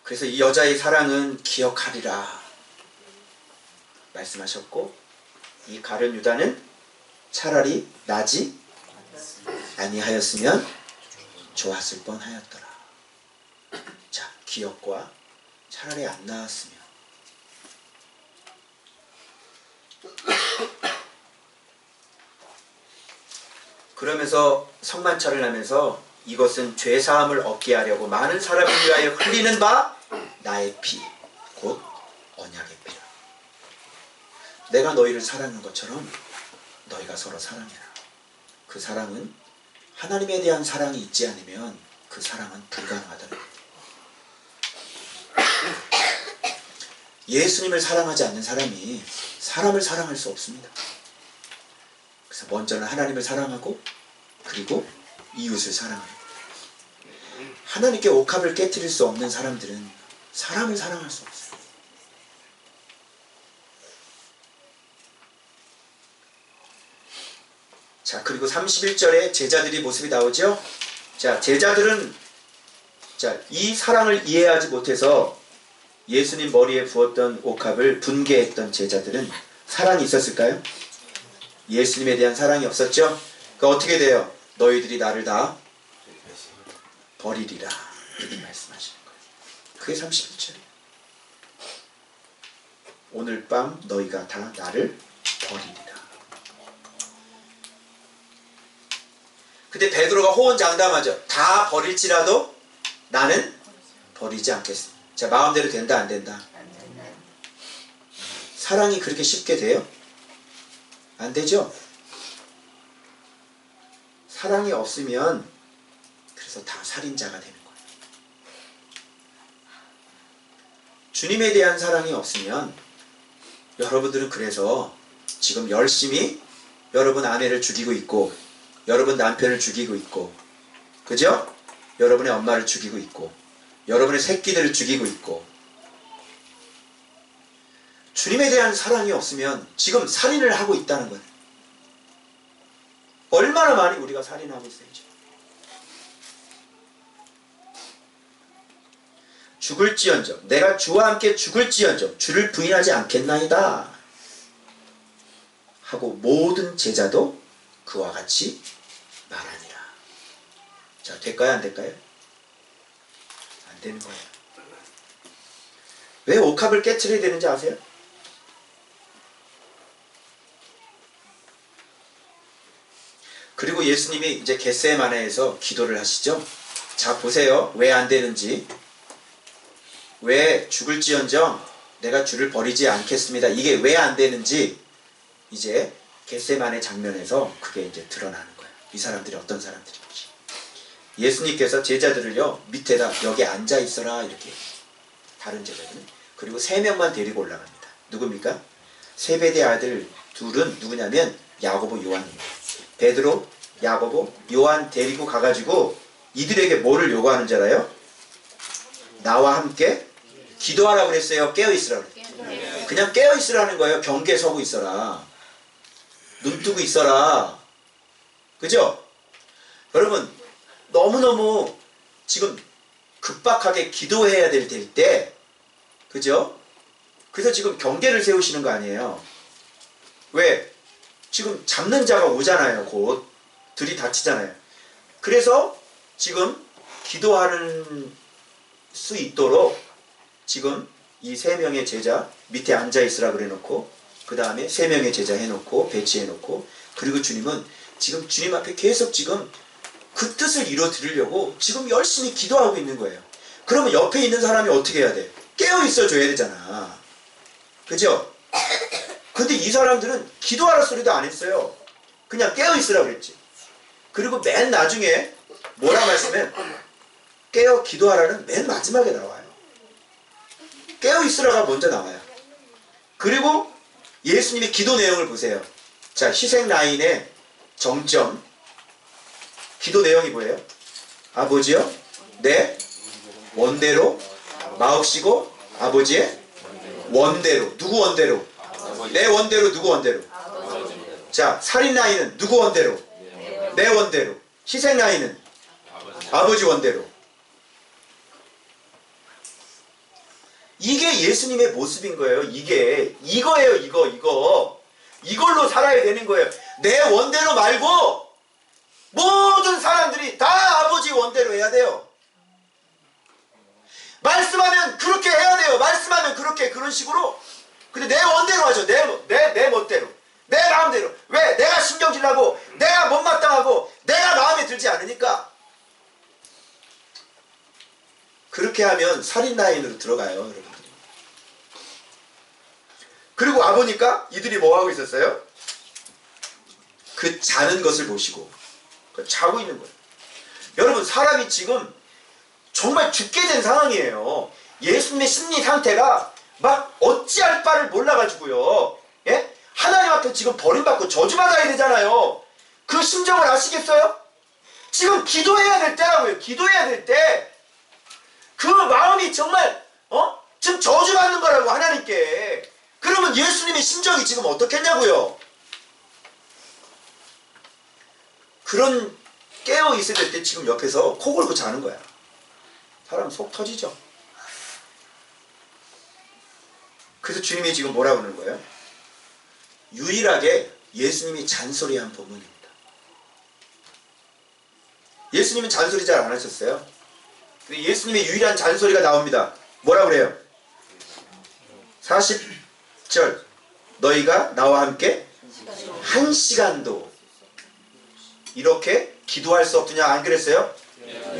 그래서 이 여자의 사랑은 기억하리라 말씀하셨고, 이 가룟 유다는 차라리 나지 아니하였으면 좋았을 뻔하였더라. 자, 기억과 차라리 안 나왔으면. 그러면서 성만찬을 하면서 이것은 죄사함을 얻게 하려고 많은 사람을 위하여 흘리는 바 나의 피, 곧 언약의 피라. 내가 너희를 사랑한 것처럼 너희가 서로 사랑해라. 그 사랑은 하나님에 대한 사랑이 있지 않으면 그 사랑은 불가능하다는 거예요. 예수님을 사랑하지 않는 사람이 사람을 사랑할 수 없습니다. 그래서 먼저는 하나님을 사랑하고 그리고 이웃을 사랑하는 거예요. 하나님께 옥합을 깨트릴 수 없는 사람들은 사람을 사랑할 수 없어요. 자, 그리고 31절에 제자들이 모습이 나오죠. 자, 제자들은 이 사랑을 이해하지 못해서 예수님 머리에 부었던 옥합을 분개했던 제자들은 사랑이 있었을까요? 예수님에 대한 사랑이 없었죠? 그 어떻게 돼요? 너희들이 나를 다 버리리라 이렇게 말씀하시는 거예요. 그게 31절이에요. 오늘 밤 너희가 다 나를 버리리라. 근데 베드로가 호언장담하죠. 다 버릴지라도 나는 버리지 않겠습니다. 자, 마음대로 된다 안 된다? 사랑이 그렇게 쉽게 돼요? 안 되죠? 사랑이 없으면 그래서 다 살인자가 되는 거예요. 주님에 대한 사랑이 없으면 여러분들은 그래서 지금 열심히 여러분 아내를 죽이고 있고 여러분 남편을 죽이고 있고, 그죠? 여러분의 엄마를 죽이고 있고, 여러분의 새끼들을 죽이고 있고, 주님에 대한 사랑이 없으면 지금 살인을 하고 있다는 거예요. 얼마나 많이 우리가 살인하고 있어요. 지금. 죽을지언정, 내가 주와 함께 죽을지언정 주를 부인하지 않겠나이다 하고 모든 제자도 그와 같이 말하니라. 자, 될까요? 안 될까요? 안 되는 거예요. 왜 옥합을 깨트려야 되는지 아세요? 그리고 예수님이 이제 겟세마네에서 기도를 하시죠. 자, 보세요. 왜 안 되는지. 왜 죽을지언정 내가 주를 버리지 않겠습니다. 이게 왜 안 되는지 이제 겟세마네 장면에서 그게 이제 드러나는 거예요. 이 사람들이 어떤 사람들인지. 예수님께서 제자들을요, 밑에다 여기 앉아 있어라 이렇게. 다른 제자들은. 그리고 3명만 데리고 올라갑니다. 누굽니까? 세베대 아들 둘은 누구냐면 야고보, 요한입니다. 베드로, 야고보, 요한 데리고 가가지고 이들에게 뭐를 요구하는 줄 알아요? 나와 함께 기도하라고 그랬어요? 깨어있으라고 그랬어요? 그냥 깨어있으라는 거예요. 경계에 서고 있어라. 눈 뜨고 있어라. 그죠? 여러분, 너무너무 지금 급박하게 기도해야 될 때, 그죠? 그래서 지금 경계를 세우시는 거 아니에요. 왜? 지금 잡는 자가 오잖아요. 곧 들이닥치잖아요. 그래서 지금 기도하는 수 있도록 지금 이 3명의 제자 밑에 앉아있으라 그래놓고, 그 다음에 3명의 제자 해놓고 배치해놓고, 그리고 주님은 지금 주님 앞에 계속 지금 그 뜻을 이뤄드리려고 지금 열심히 기도하고 있는 거예요. 그러면 옆에 있는 사람이 어떻게 해야 돼? 깨어있어 줘야 되잖아. 그죠? 근데 이 사람들은 기도하라 소리도 안 했어요. 그냥 깨어있으라 그랬지. 그리고 맨 나중에 뭐라 말씀해? 깨어 기도하라는 맨 마지막에 나와요. 깨어있으라가 먼저 나와요. 그리고 예수님의 기도 내용을 보세요. 자, 희생 라인의 정점. 기도 내용이 뭐예요? 아버지요, 내 원대로 마옵시고 아버지의 원대로. 누구 원대로? 내 원대로. 누구 원대로? 자, 살인 라인은 누구 원대로? 내 원대로. 희생 라인은 아버지 원대로. 이게 예수님의 모습인 거예요. 이거예요. 이걸로 살아야 되는 거예요. 내 원대로 말고 모든 사람들이 다 아버지 원대로 해야 돼요. 말씀하면 그렇게 해야 돼요. 말씀하면 그렇게, 그런 식으로. 근데 내 원대로 하죠. 내 멋대로. 내 마음대로. 왜? 내가 신경질 나고, 내가 못마땅하고, 내가 마음에 들지 않으니까. 그렇게 하면 살인 라인으로 들어가요, 여러분들이. 그리고 와보니까 이들이 뭐 하고 있었어요? 그 자는 것을 보시고 자고 있는 거예요. 여러분, 사람이 지금 정말 죽게 된 상황이에요. 예수님의 심리 상태가 막 어찌할 바를 몰라가지고요. 예? 하나님 앞에 지금 버림받고 저주받아야 되잖아요. 그 심정을 아시겠어요? 지금 기도해야 될 때라고요. 기도해야 될 때. 그 마음이 정말 지금 저주받는 거라고, 하나님께. 그러면 예수님의 심정이 지금 어떻겠냐고요. 그런 깨어 있을 때 지금 옆에서 코 골고 자는 거야. 사람 속 터지죠. 그래서 주님이 지금 뭐라고 그러는 거예요? 유일하게 예수님이 잔소리한 본문입니다. 예수님은 잔소리 잘 안 하셨어요. 근데 예수님의 유일한 잔소리가 나옵니다. 뭐라고 그래요? 40절, 너희가 나와 함께 1시간도 이렇게 기도할 수 없더냐, 안 그랬어요?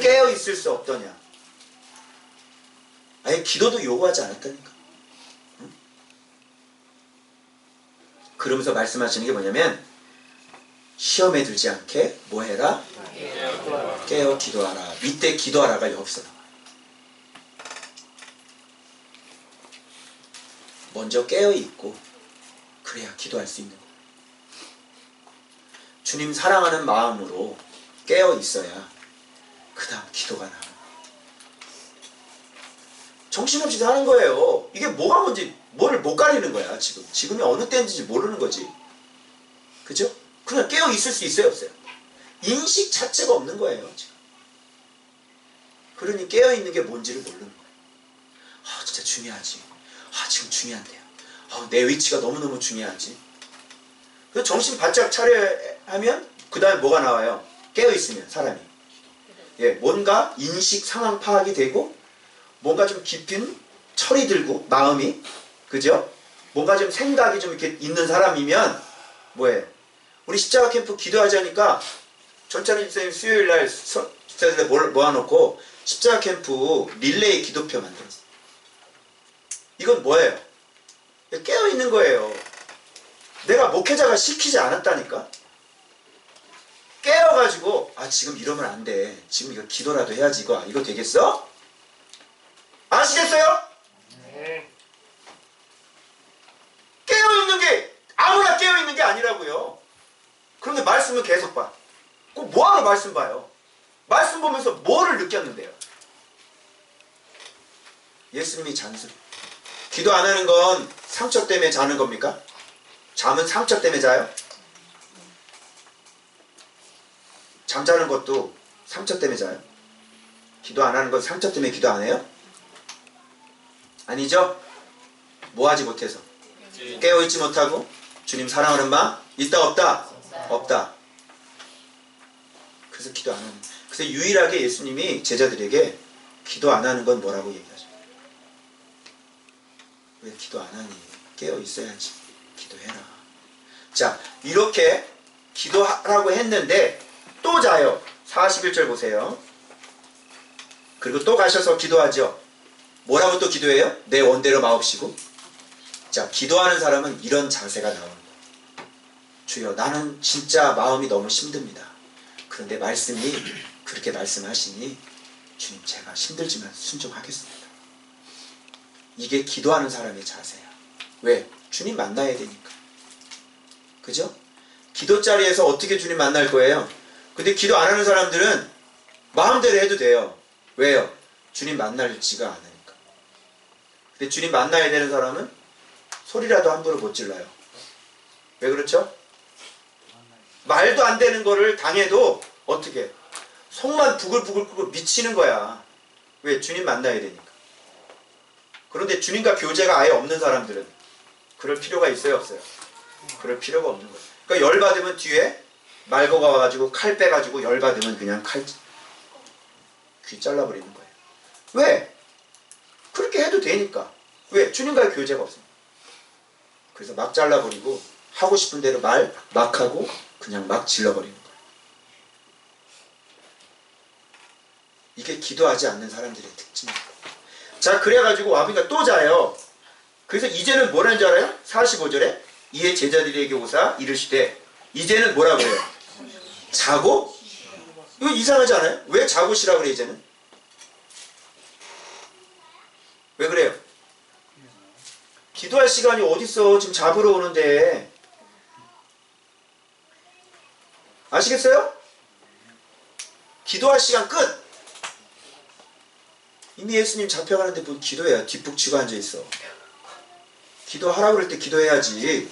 깨어 있을 수 없더냐. 아예 기도도 요구하지 않았다니까. 응? 그러면서 말씀하시는 게 뭐냐면, 시험에 들지 않게 뭐 해라? 깨어 기도하라. 이때 기도하라가 여기서 나와요. 먼저 깨어 있고 그래야 기도할 수 있는 거예요. 주님 사랑하는 마음으로 깨어 있어야 그 다음 기도가 나와요. 정신없이 사는 거예요. 이게 뭐가 뭔지 뭐를 못 가리는 거야. 지금이 어느 때인지 모르는 거지. 그죠? 그냥 깨어 있을 수 있어요, 없어요? 인식 자체가 없는 거예요, 지금. 그러니 깨어 있는 게 뭔지를 모르는 거예요. 아, 진짜 중요하지. 아, 지금 중요한데요. 아, 내 위치가 너무너무 중요하지. 그래서 정신 바짝 차려야 하면 그 다음에 뭐가 나와요? 깨어 있으면 사람이. 예, 뭔가 인식 상황 파악이 되고 뭔가 좀 깊은 철이 들고 마음이, 그죠? 뭔가 좀 생각이 좀 이렇게 있는 사람이면 뭐예요? 우리 십자가 캠프 기도하자니까 전찬희 집사님 수요일날 집사들에 모아놓고 십자가 캠프 릴레이 기도표 만들었어요. 이건 뭐예요? 깨어있는 거예요. 내가 목회자가 시키지 않았다니까? 깨어가지고 아, 지금 이러면 안 돼. 지금 이거 기도라도 해야지. 이거 되겠어? 아시겠어요? 네. 깨어있는 게 아무나 깨어있는 게 아니라고요. 그런데 말씀을 계속 봐. 꼭 뭐하러 말씀 봐요? 말씀 보면서 뭐를 느꼈는데요? 예수님이 잔소. 기도 안 하는 건 상처 때문에 자는 겁니까? 잠은 상처 때문에 자요? 잠자는 것도 상처 때문에 자요? 기도 안 하는 건 상처 때문에 기도 안 해요? 아니죠? 뭐 하지 못해서? 깨어있지 못하고? 주님 사랑하는 마음? 있다 없다? 없다. 그래서 기도 안 하는. 그래서 유일하게 예수님이 제자들에게 기도 안 하는 건 뭐라고 얘기하죠? 왜 기도 안 하니? 깨어 있어야지. 기도해라. 자, 이렇게 기도하라고 했는데 또 자요. 41절 보세요. 그리고 또 가셔서 기도하죠. 뭐라고 또 기도해요? 내 원대로 마옵시고. 자, 기도하는 사람은 이런 자세가 나오는 거예요. 주여, 나는 진짜 마음이 너무 힘듭니다. 그런데 말씀이 그렇게 말씀하시니 주님, 제가 힘들지만 순종하겠습니다. 이게 기도하는 사람의 자세야. 왜? 주님 만나야 되니까. 그죠? 기도 자리에서 어떻게 주님 만날 거예요? 근데 기도 안 하는 사람들은 마음대로 해도 돼요. 왜요? 주님 만날지가 않으니까. 근데 주님 만나야 되는 사람은 소리라도 함부로 못 질러요. 왜 그렇죠? 말도 안 되는 거를 당해도 어떻게? 속만 부글부글 끓고 미치는 거야. 왜? 주님 만나야 되니까. 그런데 주님과 교제가 아예 없는 사람들은 그럴 필요가 있어요, 없어요? 그럴 필요가 없는 거예요. 그러니까 열받으면 뒤에 말거가 와가지고 칼 빼가지고 열받으면 그냥 귀 잘라버리는 거예요. 왜? 그렇게 해도 되니까. 왜? 주님과의 교제가 없습니다. 그래서 막 잘라버리고 하고 싶은 대로 말 막 하고 그냥 막 질러버리는 거예요. 이게 기도하지 않는 사람들의 특징이에요. 자, 그래가지고 와보니까 또 자요. 그래서 이제는 뭐라는 줄 알아요? 45절에 이에 제자들에게 오사 이르시되. 이제는 뭐라 그래요? 자고? 이거 이상하지 않아요? 왜 자고 쉬라 그래 이제는? 왜 그래요? 기도할 시간이 어딨어. 지금 잡으러 오는데. 아시겠어요? 기도할 시간 끝. 이미 예수님 잡혀가는데 뭐 기도해야 뒷북치고 앉아있어. 기도하라고 그럴 때 기도해야지.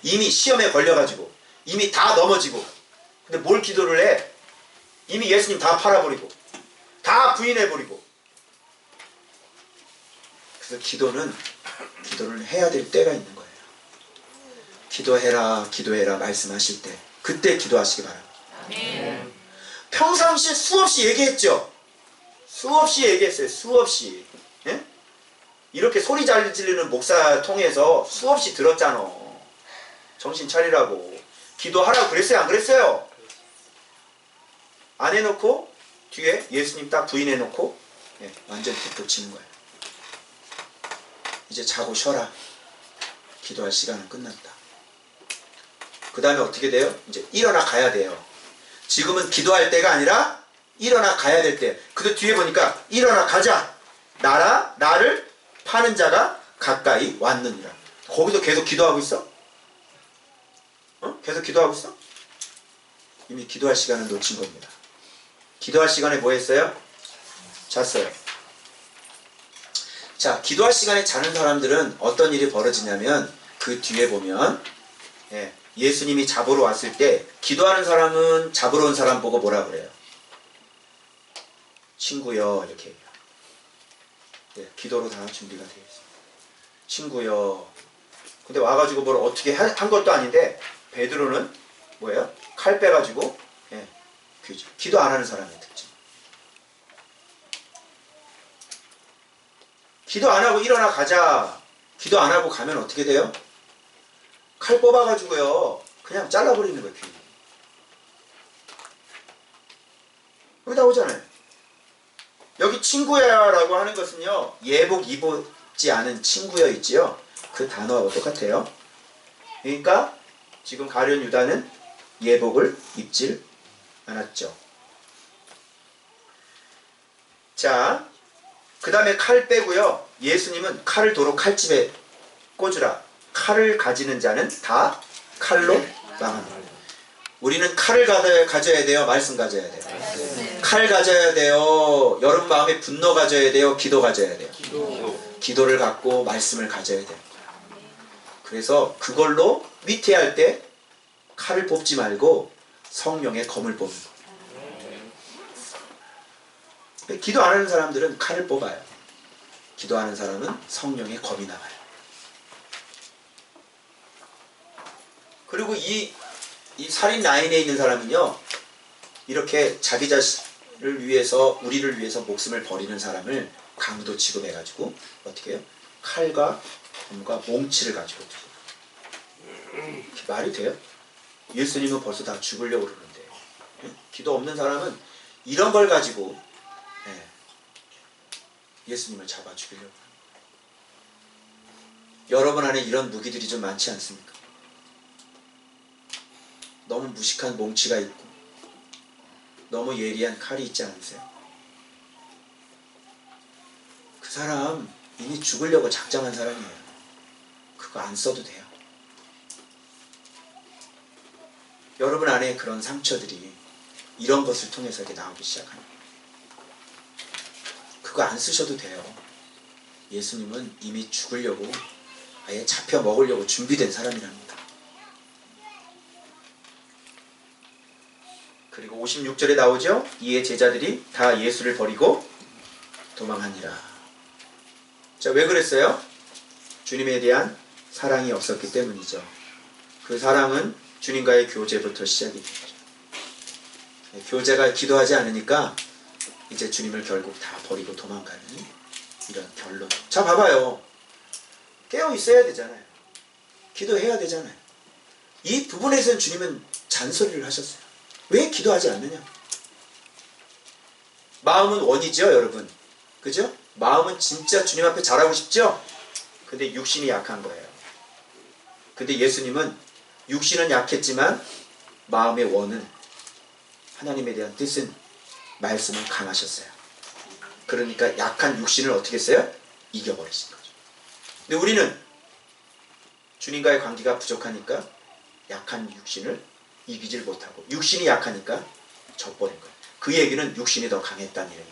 이미 시험에 걸려가지고 이미 다 넘어지고. 근데 뭘 기도를 해? 이미 예수님 다 팔아버리고 다 부인해버리고. 그래서 기도를 해야 될 때가 있는 거예요. 기도해라 기도해라 말씀하실 때 그때 기도하시기 바랍니다. 아멘. 평상시에 수없이 얘기했죠. 수없이 얘기했어요. 수없이. 예? 이렇게 소리 잘 지르는 목사 통해서 수없이 들었잖아. 정신 차리라고. 기도하라고 그랬어요? 안 그랬어요? 안 해놓고 뒤에 예수님 딱 부인해놓고 완전 뒷북치는 거예요. 이제 자고 쉬어라. 기도할 시간은 끝났다. 그 다음에 어떻게 돼요? 이제 일어나 가야 돼요. 지금은 기도할 때가 아니라 일어나 가야 될 때. 근데 뒤에 보니까 일어나 가자. 나를 파는 자가 가까이 왔느니라. 거기도 계속 기도하고 있어? 어? 계속 기도하고 있어? 이미 기도할 시간을 놓친 겁니다. 기도할 시간에 뭐 했어요? 잤어요. 자, 기도할 시간에 자는 사람들은 어떤 일이 벌어지냐면 그 뒤에 보면 예수님이 잡으러 왔을 때 기도하는 사람은 잡으러 온 사람 보고 뭐라 그래요? 친구여 이렇게 얘기해요. 기도로 다 준비가 되어 있어요. 친구여. 근데 와가지고 뭘 어떻게 한 것도 아닌데 베드로는 뭐예요? 칼 빼가지고 기도 안 하는 사람의 특징. 기도 안 하고 일어나 가자. 기도 안 하고 가면 어떻게 돼요? 칼 뽑아가지고요 그냥 잘라버리는 거예요. 귀. 여기 나오잖아요. 여기 친구야 라고 하는 것은요 예복 입지 않은 친구여 있지요. 그 단어하고 똑같아요. 그러니까 지금 가룟 유다는 예복을 입질 않았죠. 자, 그 다음에 칼 빼고요. 예수님은 칼을 도로 칼집에 꽂으라. 칼을 가지는 자는 다 칼로 망한다. 우리는 칼을 가져야 돼요? 말씀 가져야 돼요? 칼 가져야 돼요? 여러분 마음에 분노 가져야 돼요? 기도 가져야 돼요? 기도를 갖고 말씀을 가져야 돼요. 그래서 그걸로 위태할 때 칼을 뽑지 말고 성령의 검을 뽑는 거예요. 기도 안 하는 사람들은 칼을 뽑아요. 기도하는 사람은 성령의 검이 나와요. 그리고 이 살인 라인에 있는 사람은요 이렇게 자기 자신을 위해서 우리를 위해서 목숨을 버리는 사람을 강도 취급해가지고 어떻게 해요? 칼과 검과 몽치를 가지고 말이 돼요? 예수님은 벌써 다 죽으려고 그러는데 기도 없는 사람은 이런 걸 가지고 예수님을 잡아 죽이려고 합니다. 여러분 안에 이런 무기들이 좀 많지 않습니까? 너무 무식한 몽치가 있고 너무 예리한 칼이 있지 않으세요? 그 사람 이미 죽으려고 작정한 사람이에요. 그거 안 써도 돼요. 여러분 안에 그런 상처들이 이런 것을 통해서 이렇게 나오기 시작합니다. 그거 안 쓰셔도 돼요. 예수님은 이미 죽으려고 아예 잡혀 먹으려고 준비된 사람이랍니다. 그리고 56절에 나오죠. 이에 제자들이 다 예수를 버리고 도망하니라. 자, 왜 그랬어요? 주님에 대한 사랑이 없었기 때문이죠. 그 사랑은 주님과의 교제부터 시작이 되죠. 교제가 기도하지 않으니까 이제 주님을 결국 다 버리고 도망가는 이런 결론. 자, 봐봐요. 깨어 있어야 되잖아요. 기도해야 되잖아요. 이 부분에서는 주님은 잔소리를 하셨어요. 왜 기도하지 않느냐? 마음은 원이죠, 여러분. 그죠? 마음은 진짜 주님 앞에 잘하고 싶죠? 근데 육신이 약한 거예요. 근데 예수님은 육신은 약했지만 마음의 원은 하나님에 대한 뜻은 말씀은 강하셨어요. 그러니까 약한 육신을 어떻게 했어요? 이겨버리신 거죠. 근데 우리는 주님과의 관계가 부족하니까 약한 육신을 이기질 못하고 육신이 약하니까 져버린 거예요. 그 얘기는 육신이 더 강했다는 얘기예요.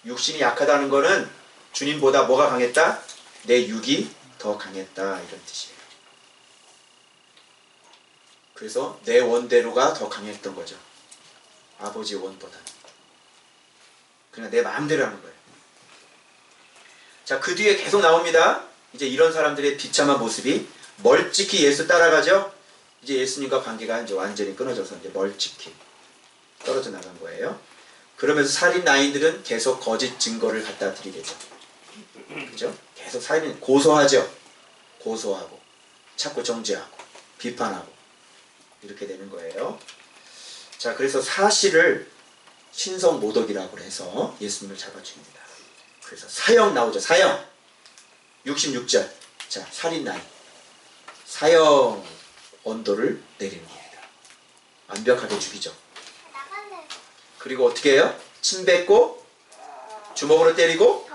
육신이 약하다는 거는 주님보다 뭐가 강했다? 내 육이 더 강했다 이런 뜻이에요. 그래서 내 원대로가 더 강했던 거죠. 아버지의 원보다. 그냥 내 마음대로 하는 거예요. 자, 그 뒤에 계속 나옵니다. 이제 이런 사람들의 비참한 모습이 멀찍이 예수 따라가죠. 이제 예수님과 관계가 이제 완전히 끊어져서 이제 멀찍이 떨어져 나간 거예요. 그러면서 살인 라인들은 계속 거짓 증거를 갖다 드리겠죠. 그죠? 계속 살인 고소하죠. 고소하고 자꾸 정죄하고 비판하고 이렇게 되는 거예요. 자, 그래서 사실을 신성 모독이라고 해서 예수님을 잡아 죽입니다. 그래서 사형 나오죠. 사형 66절. 자, 살인 라인 사형 언도를 내리는 겁니다. 완벽하게 죽이죠. 그리고 어떻게 해요? 침 뱉고 주먹으로 때리고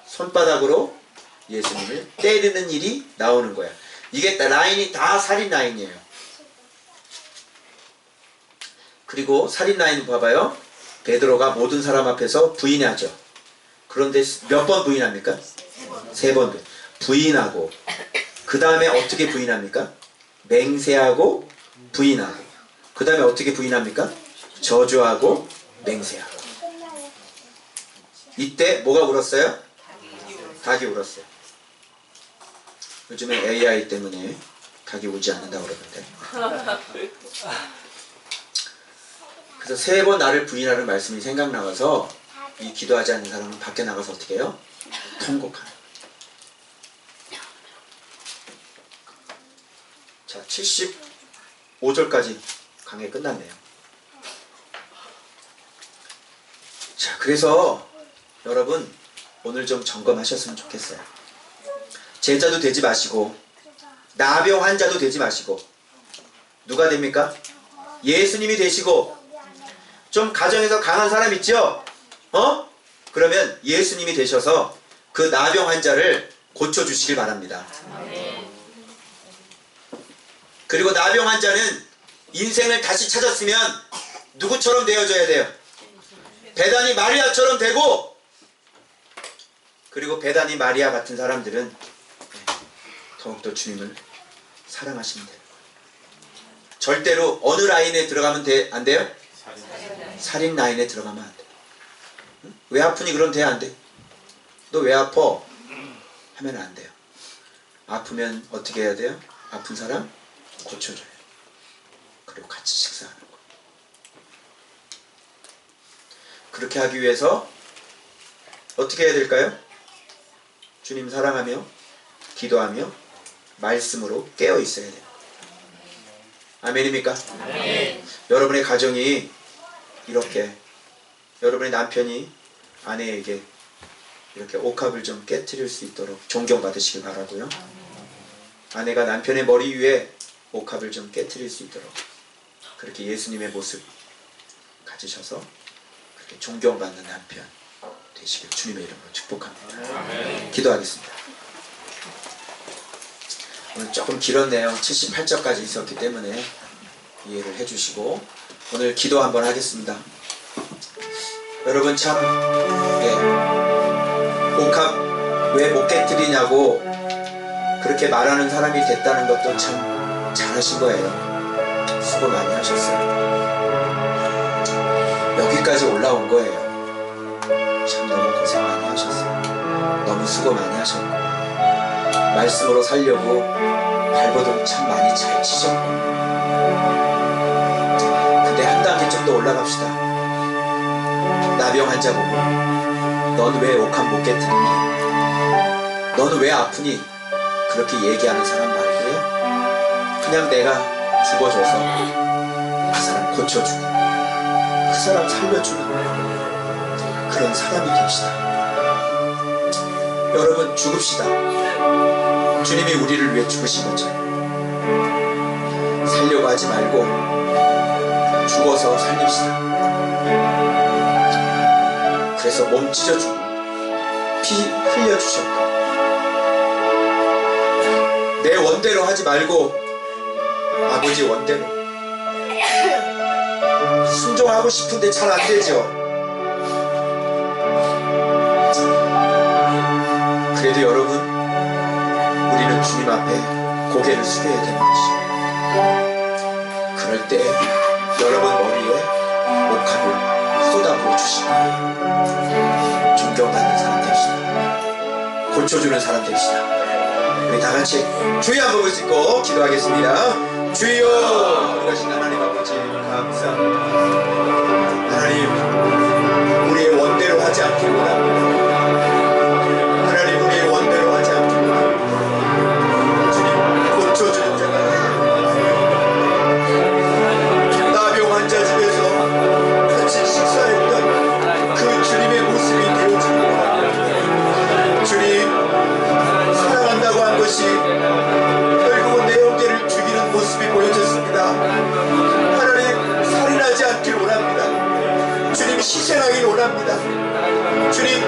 손바닥으로 예수님을 때리는 일이 나오는 거야. 이게 라인이 다 살인 라인이에요. 그리고 살인 라인 봐봐요. 베드로가 모든 사람 앞에서 부인하죠. 그런데 몇 번 부인합니까? 3번 부인하고, 그 다음에 어떻게 부인합니까? 맹세하고 부인하고, 그 다음에 어떻게 부인합니까? 저주하고 맹세하고. 이때 뭐가 울었어요? 닭이 울었어요. 요즘에 AI 때문에 닭이 울지 않는다고 그러는데, 그래서 3번 나를 부인하는 말씀이 생각나서 이 기도하지 않는 사람은 밖에 나가서 어떻게 해요? 통곡하는. 자, 75절까지 강의 끝났네요. 자, 그래서 여러분 오늘 좀 점검하셨으면 좋겠어요. 제자도 되지 마시고 나병 환자도 되지 마시고 누가 됩니까? 예수님이 되시고, 좀 가정에서 강한 사람 있죠? 그러면 예수님이 되셔서 그 나병 환자를 고쳐주시길 바랍니다. 그리고 나병 환자는 인생을 다시 찾았으면 누구처럼 되어져야 돼요? 베다니 마리아처럼 되고, 그리고 베다니 마리아 같은 사람들은 더욱더 주님을 사랑하시면 돼요. 절대로 어느 라인에 들어가면 안 돼요? 살인 라인에 들어가면 안 돼. 응? 왜 아프니? 그럼 돼? 안 돼? 너 왜 아파? 하면 안 돼요. 아프면 어떻게 해야 돼요? 아픈 사람 고쳐줘요. 그리고 같이 식사하는 거. 그렇게 하기 위해서 어떻게 해야 될까요? 주님 사랑하며 기도하며 말씀으로 깨어 있어야 돼요. 아멘입니까? 아멘. 여러분의 가정이 이렇게, 여러분의 남편이 아내에게 이렇게 옥합을 좀 깨트릴 수 있도록 존경받으시길 바라고요. 아내가 남편의 머리 위에 옥합을 좀 깨트릴 수 있도록 그렇게 예수님의 모습 가지셔서 그렇게 존경받는 남편 되시길 주님의 이름으로 축복합니다. 아멘. 기도하겠습니다. 오늘 조금 길었네요. 78절까지 있었기 때문에 이해를 해주시고 오늘 기도 한번 하겠습니다. 여러분 참 옥합 왜 못 깨뜨리냐고 그렇게 말하는 사람이 됐다는 것도 참 잘하신 거예요. 수고 많이 하셨어요. 여기까지 올라온 거예요. 참 너무 고생 많이 하셨어요. 너무 수고 많이 하셨고 말씀으로 살려고 발버둥 참 많이 잘 치셨고, 근데 한 단계 좀 더 올라갑시다. 나병 환자 보고 넌 왜 옥합 못 깨뜨리니? 너는 왜 아프니? 그렇게 얘기하는 사람 말고요, 그냥 내가 죽어줘서 그 사람 고쳐주고 그 사람 살려주는 그런 사람이 됩시다. 여러분 죽읍시다. 주님이 우리를 위해 죽으신 것처럼 살려고 하지 말고 죽어서 살립시다. 그래서 몸 찢어주고 피 흘려주셨고 내 원대로 하지 말고 아버지 원대로 순종하고 싶은데 잘 안되죠. 그래도 여러분 우리는 주님 앞에 고개를 숙여야 되는 것이죠. 그럴 때 여러분 머리에 옥합을 쏟아부어 주시고 존경받는 사람 됩시다. 고쳐주는 사람 됩시다. 우리 다같이 주여 한번 부르시고 기도하겠습니다. 주여, 그러신 하나님 아버지 감사합니다. 하나님 우리의 원대로 하지 않기를 원합니다. 하나님 우리의 원대로 하지 않기를 원합니다. 주님 고쳐주는 자가 나병 환자 집에서 같이 식사했던 그 주님의 모습이 되어지는 원합니다. 주님 사랑한다고 한 것이 결국은 내 어깨를 죽이는 모습이 보여졌습니다. 하나님 살인하지 않기를 원합니다. 주님 희생하기를 원합니다. 주님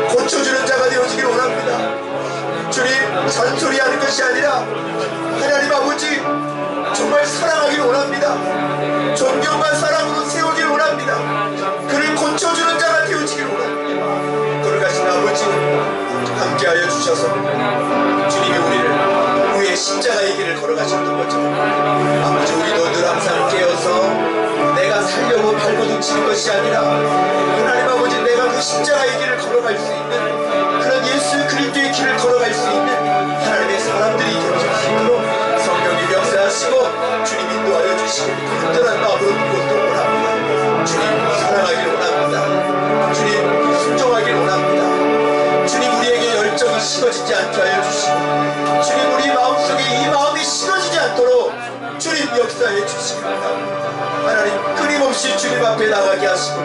도망치는 것이 아니라 하나님 아버지 내가 그 십자가의 길을 걸어갈 수 있는 그런 예수 그리스도의 길을 걸어갈 수 있는 하나님의 사람들이 되어질 수 있도록 성령님 역사하시고 주님 인도하여 주시고 간절한 마음으로 그것도 원합니다. 주님 사랑하길 원합니다. 주님 순종하길 원합니다. 주님 우리에게 열정이 식어지지 않게 하여 주시고 주님 우리 마음속에 이 마음이 식어지지 않도록 주님 역사해 주시기 바랍니다. 하나님 끊임없이 주님 앞에 나가게 하시고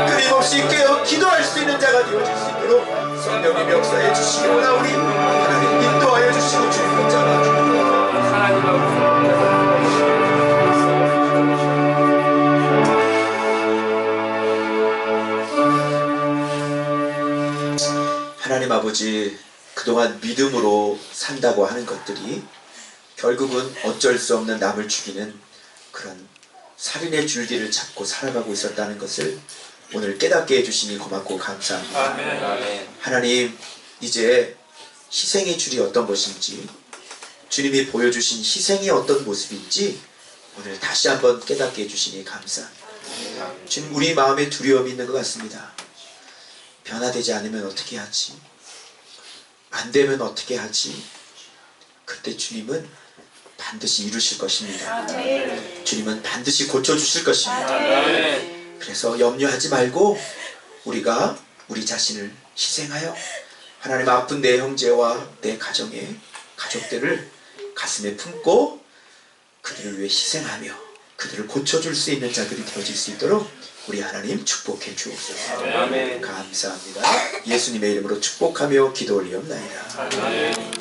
끊임없이 깨어 기도할 수 있는 자가 되어질 수 있도록 성령님 역사해 주시기 원하오니 하나님 인도하여 주시고 주님 붙잡아 주옵소서. 하나님 아버지, 그동안 믿음으로 산다고 하는 것들이 결국은 어쩔 수 없는 남을 죽이는 그런 살인의 줄기를 잡고 살아가고 있었다는 것을 오늘 깨닫게 해주시니 고맙고 감사합니다. 아멘. 하나님, 이제 희생의 줄이 어떤 것인지, 주님이 보여주신 희생이 어떤 모습인지 오늘 다시 한번 깨닫게 해주시니 감사합니다. 주님, 우리 마음에 두려움이 있는 것 같습니다. 변화되지 않으면 어떻게 하지? 안 되면 어떻게 하지? 그때 주님은 반드시 이루실 것입니다. 주님은 반드시 고쳐주실 것입니다. 그래서 염려하지 말고 우리가 우리 자신을 희생하여 하나님 아픈 내 형제와 내 가정의 가족들을 가슴에 품고 그들을 위해 희생하며 그들을 고쳐줄 수 있는 자들이 되어질 수 있도록 우리 하나님 축복해 주옵소서. 감사합니다. 예수님의 이름으로 축복하며 기도 올리옵나이다.